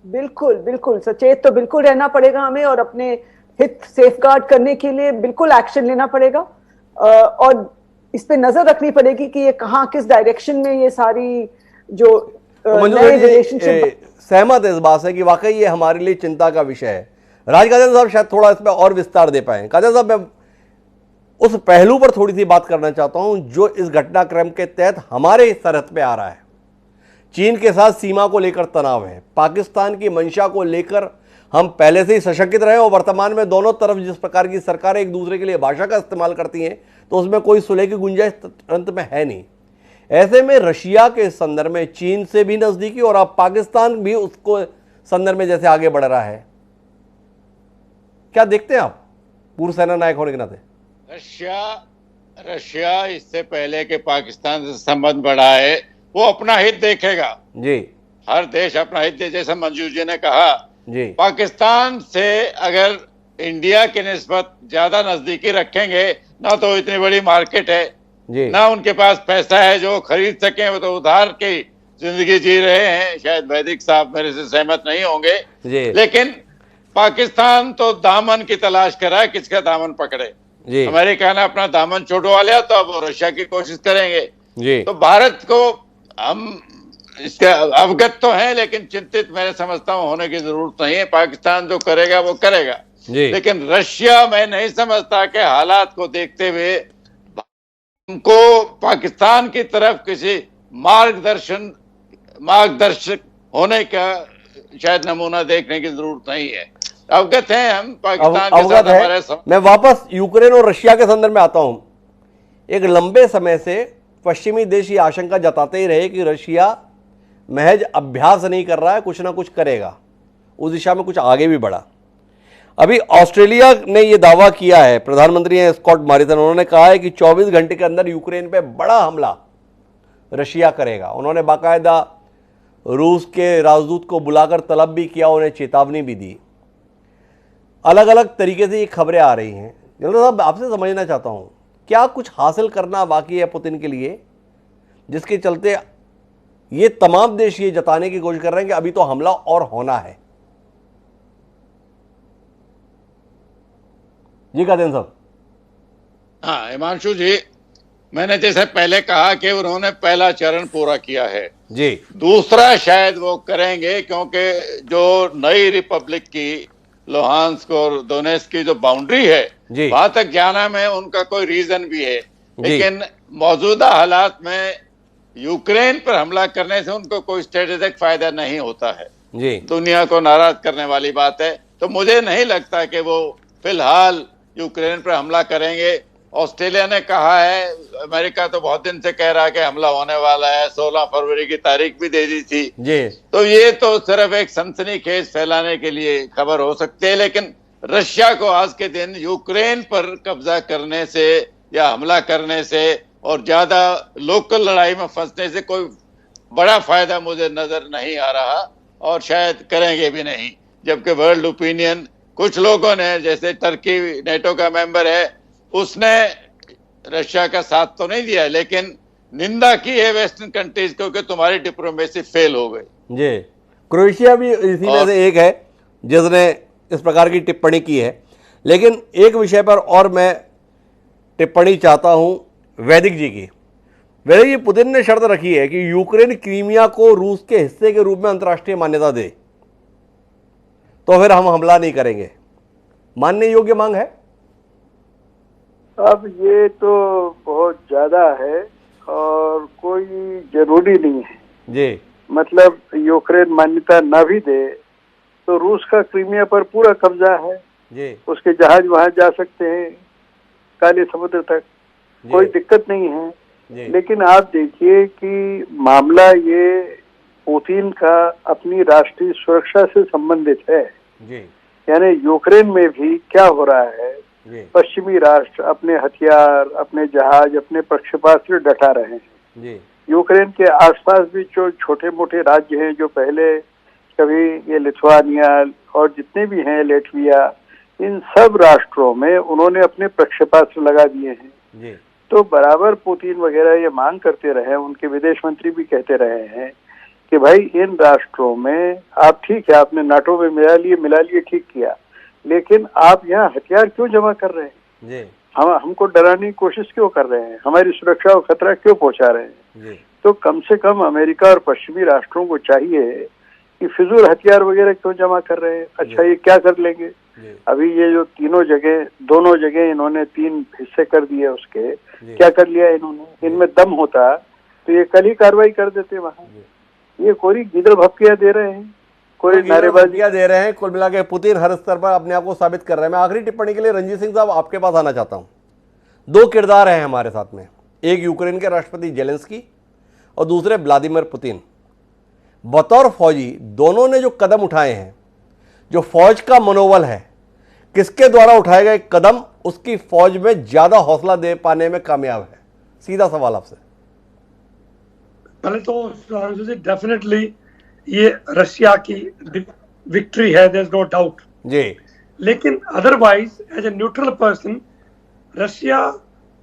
बिल्कुल बिल्कुल सचेत तो बिल्कुल रहना पड़ेगा हमें, और अपने हित सेफगार्ड करने के लिए बिल्कुल एक्शन लेना पड़ेगा, और इस पे नजर रखनी पड़ेगी कि ये कहाँ किस डायरेक्शन में ये सारी जो नए रिलेशनशिप। सहमत है इस बात से कि वाकई ये हमारे लिए चिंता का विषय है। राज काजल साहब शायद थोड़ा इसमें और विस्तार दे पाए। काजल साहब, मैं उस पहलू पर थोड़ी सी बात करना चाहता हूं जो इस घटनाक्रम के तहत हमारे सरहद पे आ रहा है। चीन के साथ सीमा को लेकर तनाव है, पाकिस्तान की मंशा को लेकर हम पहले से ही सशंकित रहे, और वर्तमान में दोनों तरफ जिस प्रकार की सरकारें एक दूसरे के लिए भाषा का इस्तेमाल करती हैं, तो उसमें कोई सुलह की गुंजाइश अंत में है नहीं। ऐसे में रशिया के संदर्भ में चीन से भी नजदीकी, और अब पाकिस्तान भी उसको संदर्भ में जैसे आगे बढ़ रहा है, क्या देखते हैं आप पूर्व सेना नायक होने के नाते? रशिया इससे पहले कि पाकिस्तान से संबंध बढ़ाए वो अपना हित देखेगा जी। हर देश अपना हित दे, जैसे मंजू जी ने कहा जी। पाकिस्तान से अगर इंडिया के निस्बत ज्यादा नजदीकी रखेंगे, ना तो इतनी बड़ी मार्केट है जी, ना उनके पास पैसा है जो खरीद सके, वो तो उधार की जिंदगी जी रहे हैं। शायद वैदिक साहब मेरे से सहमत नहीं होंगे जी। लेकिन पाकिस्तान तो दामन की तलाश कर रहा है, किसका दामन पकड़े जी। अमेरिका ने अपना दामन छुड़वा लिया, तो अब रशिया की कोशिश करेंगे जी। तो भारत को हम इसके अवगत तो हैं, लेकिन चिंतित मैं समझता हूं होने की जरूरत नहीं है। पाकिस्तान जो करेगा वो करेगा जी। लेकिन रशिया, मैं नहीं समझता कि हालात को देखते हुए हमको पाकिस्तान की तरफ किसी मार्गदर्शक होने का शायद नमूना देखने की जरूरत नहीं है। अवगत हैं हम पाकिस्तान के साथ हमारे मैं वापस यूक्रेन और रशिया के संदर्भ में आता हूं। एक लंबे समय से पश्चिमी देश ये आशंका जताते ही रहे कि रशिया महज अभ्यास नहीं कर रहा है, कुछ ना कुछ करेगा, उस दिशा में कुछ आगे भी बढ़ा। अभी ऑस्ट्रेलिया ने यह दावा किया है, प्रधानमंत्री हैं स्कॉट मॉरिसन, उन्होंने कहा है कि 24 घंटे के अंदर यूक्रेन पे बड़ा हमला रशिया करेगा। उन्होंने बाकायदा रूस के राजदूत को बुलाकर तलब भी किया, उन्हें चेतावनी भी दी। अलग अलग तरीके से ये खबरें आ रही हैं। जनरल साहब, आपसे समझना चाहता हूं, क्या कुछ हासिल करना बाकी है पुतिन के लिए? जिसके चलते ये तमाम देश ये जताने की कोशिश कर रहे हैं कि अभी तो हमला और होना है। जी कादियान साहब। हाँ हिमांशु जी, मैंने जैसे पहले कहा कि उन्होंने पहला चरण पूरा किया है जी। दूसरा शायद वो करेंगे, क्योंकि जो नई रिपब्लिक की लुहांस्क और दोनेत्स्क की जो बाउंड्री है वहां तक जाना में उनका कोई रीजन भी है, लेकिन मौजूदा हालात में यूक्रेन पर हमला करने से उनको कोई स्ट्रेटेजिक फायदा नहीं होता है जी। दुनिया को नाराज करने वाली बात है। तो मुझे नहीं लगता कि वो फिलहाल यूक्रेन पर हमला करेंगे। ऑस्ट्रेलिया ने कहा है, अमेरिका तो बहुत दिन से कह रहा है कि हमला होने वाला है, 16 फरवरी की तारीख भी दे दी थी जी। तो ये तो सिर्फ एक सनसनीखेज फैलाने के लिए खबर हो सकती है, लेकिन रशिया को आज के दिन यूक्रेन पर कब्जा करने से या हमला करने से और ज्यादा लोकल लड़ाई में फंसने से कोई बड़ा फायदा मुझे नजर नहीं आ रहा, और शायद करेंगे भी नहीं। जबकि वर्ल्ड ओपिनियन कुछ लोगों ने, जैसे टर्की नेटो का मेंबर है, उसने रशिया का साथ तो नहीं दिया लेकिन निंदा की है वेस्टर्न कंट्रीज को कि तुम्हारी डिप्लोमेसी फेल हो गई। जी। क्रोएशिया भी इसी में से एक है जिसने इस प्रकार की टिप्पणी की है। लेकिन एक विषय पर और मैं टिप्पणी चाहता हूं वैदिक जी की। वैदिक जी, पुतिन ने शर्त रखी है कि यूक्रेन क्रीमिया को रूस के हिस्से के रूप में अंतर्राष्ट्रीय मान्यता दे तो फिर हम हमला नहीं करेंगे। मानने योग्य मांग है? अब ये तो बहुत ज्यादा है और कोई जरूरी नहीं है जी। मतलब यूक्रेन मान्यता ना भी दे तो रूस का क्रीमिया पर पूरा कब्जा है जी। उसके जहाज वहां जा सकते हैं काले समुद्र तक, कोई दिक्कत नहीं है जी। लेकिन आप देखिए कि मामला ये पुतिन का अपनी राष्ट्रीय सुरक्षा से संबंधित है जी। यानी यूक्रेन में भी क्या हो रहा है, पश्चिमी राष्ट्र अपने हथियार, अपने जहाज, अपने प्रक्षेपास्त्र डटा रहे हैं जी। यूक्रेन के आसपास भी जो छोटे मोटे राज्य हैं जो पहले कभी ये लिथुआनिया और जितने भी हैं लेटविया, इन सब राष्ट्रों में उन्होंने अपने प्रक्षेपास्त्र लगा दिए हैं जी। तो बराबर पुतिन वगैरह ये मांग करते रहे, उनके विदेश मंत्री भी कहते रहे हैं कि भाई इन राष्ट्रों में आप ठीक है आपने नाटो में मिला लिए ठीक किया, लेकिन आप यहाँ हथियार क्यों जमा कर रहे हैं जी। हमको डराने की कोशिश क्यों कर रहे हैं, हमारी सुरक्षा को खतरा क्यों पहुंचा रहे हैं जी। तो कम से कम अमेरिका और पश्चिमी राष्ट्रों को चाहिए कि फिजूल हथियार वगैरह क्यों जमा कर रहे हैं। अच्छा ये क्या कर लेंगे, अभी ये जो दोनों जगह इन्होंने 3 हिस्से कर दिए उसके, क्या कर लिया इन्होंने, इनमें दम होता तो ये कल ही कार्रवाई कर देते वहाँ। ये कोई गिदड़ भपकियां दे रहे हैं, कोई नारेबाजियां दे रहे हैं। कुल मिला के पुतिन हर स्तर पर अपने आप को साबित कर रहे हैं। मैं आखिरी टिप्पणी के लिए रंजीत सिंह साहब आपके पास आना चाहता हूँ। 2 किरदार हैं हमारे साथ में, एक यूक्रेन के राष्ट्रपति जेलेंस्की और दूसरे व्लादिमीर पुतिन। बतौर फौजी दोनों ने जो कदम उठाए हैं, जो फौज का मनोबल है, किसके द्वारा उठाए गए कदम उसकी फौज में ज्यादा हौसला दे पाने में कामयाब है? सीधा सवाल आपसे। पहले तो डेफिनेटली ये रशिया की विक्ट्री है, देयर इज नो डाउट जी। लेकिन otherwise as a neutral person Russia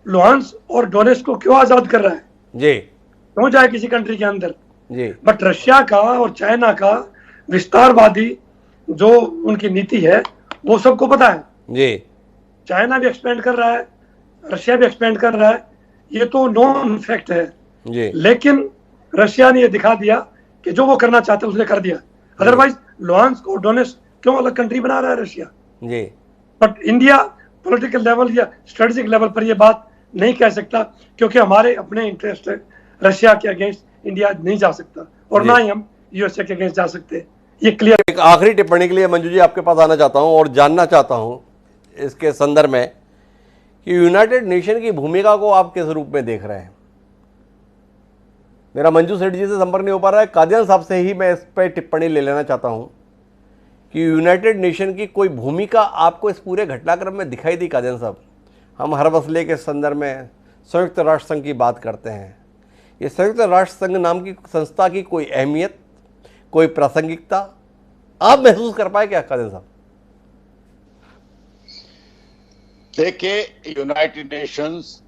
Luhansk और डोनेट्स्क को क्यों आजाद कर रहा है जी? क्यों जाए किसी कंट्री के अंदर जी। बट रशिया का और चाइना का विस्तारवादी जो उनकी नीति है वो सबको पता है जी। चाइना भी एक्सपेंड कर रहा है, रशिया भी एक्सपेंड कर रहा है, ये तो नॉन फैक्ट है जी। लेकिन रशिया ने ये दिखा दिया कि जो वो करना चाहते उसने कर दिया। अदरवाइज लुहांस्क और डोनेट्स्क क्यों अलग कंट्री बना रहा है रशिया जी। बट इंडिया पॉलिटिकल लेवल या स्ट्रेटेजिक लेवल पर ये बात नहीं कह सकता क्योंकि हमारे अपने इंटरेस्ट है। रशिया के अगेंस्ट इंडिया नहीं जा सकता और ना ही हम यूएसए के अगेंस्ट जा सकते, ये क्लियर। एक आखिरी टिप्पणी के लिए मंजू जी आपके पास आना चाहता हूं और जानना चाहता हूं इसके संदर्भ में कि यूनाइटेड नेशन की भूमिका को आप किस रूप में देख रहे हैं? मेरा मंजू सेठ जी से संपर्क नहीं हो पा रहा है। कादियान साहब से ही मैं इस पर टिप्पणी ले लेना चाहता हूं कि यूनाइटेड नेशन की कोई भूमिका आपको इस पूरे घटनाक्रम में दिखाई दी? कादियान साहब, हम हर मसले के संदर्भ में संयुक्त राष्ट्र संघ की बात करते हैं, ये संयुक्त राष्ट्र संघ नाम की संस्था की कोई अहमियत, कोई प्रासंगिकता आप महसूस कर पाए क्या कादियान साहब? देखिए यूनाइटेड नेशंस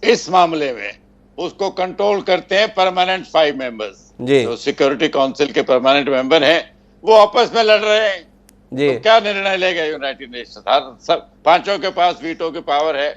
इस मामले में उसको कंट्रोल करते हैं परमानेंट 5 मेंबर्स, जी, जो सिक्योरिटी काउंसिल के परमानेंट मेंबर हैं, वो आपस में लड़ रहे हैं। जी, तो क्या निर्णय लेगा यूनाइटेड नेशन? हर सब पांचों के पास वीटो की पावर है।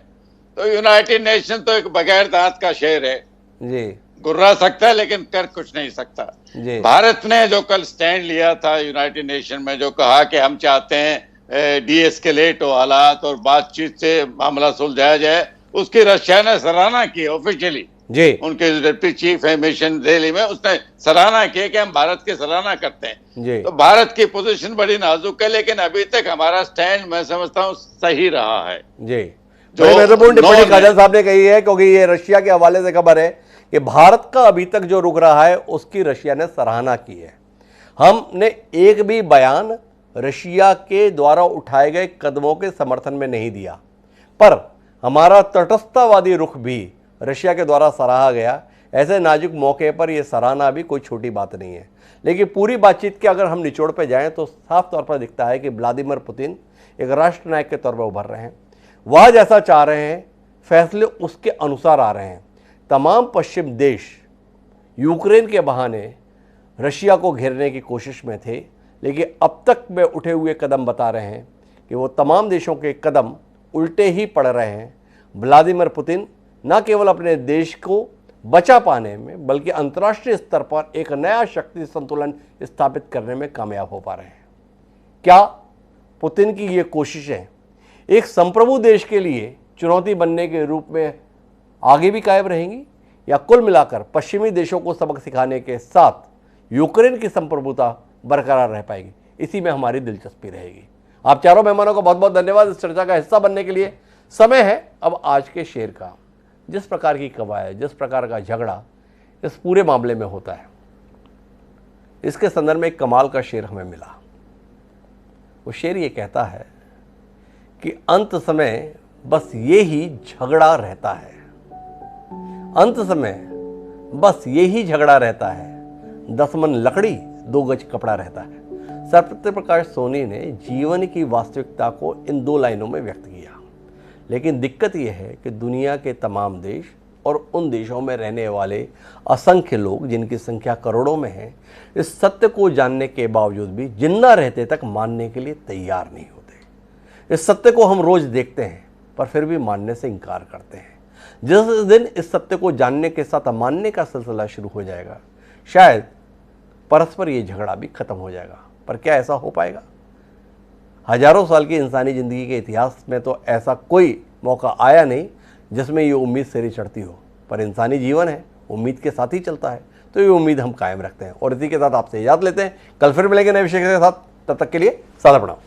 तो यूनाइटेड नेशन तो एक बगैर दांत का शेर है, जी, गुर्रा सकता है लेकिन कर कुछ नहीं सकता। जी, भारत ने जो कल स्टैंड लिया था यूनाइटेड नेशन में, जो कहा कि हम चाहते हैं डीएस्केलेट हो हालात और बातचीत से मामला सुलझाया जाए, उसकी रशिया ने सराहना की ऑफिशियली। जी, उनके डिप्टी चीफ है मिशन दिल्ली में, उसने सराहना की कि हम भारत की सराहना करते हैं। जी, तो भारत की पोजीशन बड़ी नाजुक है, लेकिन अभी तक हमारा स्टैंड मैं समझता हूं सही रहा है। जी। जो महत्वपूर्ण टिप्पणी काजल साहब ने कही है, क्योंकि ये रशिया के हवाले से खबर है कि भारत का अभी तक जो रुक रहा है उसकी रशिया ने सराहना की है। हमने एक भी बयान रशिया के द्वारा उठाए गए कदमों के समर्थन में नहीं दिया, पर हमारा तटस्थतावादी रुख भी रशिया के द्वारा सराहा गया। ऐसे नाजुक मौके पर यह सराहना भी कोई छोटी बात नहीं है। लेकिन पूरी बातचीत के अगर हम निचोड़ पर जाएं तो साफ तौर पर दिखता है कि व्लादिमीर पुतिन एक राष्ट्रनायक के तौर पर उभर रहे हैं। वह जैसा चाह रहे हैं, फैसले उसके अनुसार आ रहे हैं। तमाम पश्चिम देश यूक्रेन के बहाने रशिया को घेरने की कोशिश में थे, लेकिन अब तक वे उठे हुए कदम बता रहे हैं कि वो तमाम देशों के कदम उल्टे ही पड़ रहे हैं। व्लादिमीर पुतिन न केवल अपने देश को बचा पाने में बल्कि अंतर्राष्ट्रीय स्तर पर एक नया शक्ति संतुलन स्थापित करने में कामयाब हो पा रहे हैं। क्या पुतिन की ये कोशिशें एक संप्रभु देश के लिए चुनौती बनने के रूप में आगे भी कायम रहेंगी, या कुल मिलाकर पश्चिमी देशों को सबक सिखाने के साथ यूक्रेन की संप्रभुता बरकरार रह पाएगी? इसी में हमारी दिलचस्पी रहेगी। आप चारों मेहमानों का बहुत बहुत धन्यवाद इस चर्चा का हिस्सा बनने के लिए। समय है अब आज के शेर का। जिस प्रकार की कवायद, जिस प्रकार का झगड़ा इस पूरे मामले में होता है, इसके संदर्भ में एक कमाल का शेर हमें मिला। वो शेर ये कहता है कि अंत समय बस ये ही झगड़ा रहता है, अंत समय बस ये ही झगड़ा रहता है, 10 मन लकड़ी 2 गज कपड़ा रहता है। सत्यप्रकाश सोनी ने जीवन की वास्तविकता को इन 2 लाइनों में व्यक्त किया। लेकिन दिक्कत यह है कि दुनिया के तमाम देश और उन देशों में रहने वाले असंख्य लोग, जिनकी संख्या करोड़ों में है, इस सत्य को जानने के बावजूद भी जिंदा रहते तक मानने के लिए तैयार नहीं होते। इस सत्य को हम रोज देखते हैं पर फिर भी मानने से इनकार करते हैं। जिस दिन इस सत्य को जानने के साथ मानने का सिलसिला शुरू हो जाएगा, शायद परस्पर ये झगड़ा भी खत्म हो जाएगा। पर क्या ऐसा हो पाएगा? हजारों साल की इंसानी जिंदगी के इतिहास में तो ऐसा कोई मौका आया नहीं जिसमें ये उम्मीद सिरे चढ़ती हो। पर इंसानी जीवन है, उम्मीद के साथ ही चलता है, तो ये उम्मीद हम कायम रखते हैं। और इसी के साथ आपसे इजाजत लेते हैं। कल फिर मिलेंगे नए विषय के साथ। तब तक के लिए सादा प्रणाम।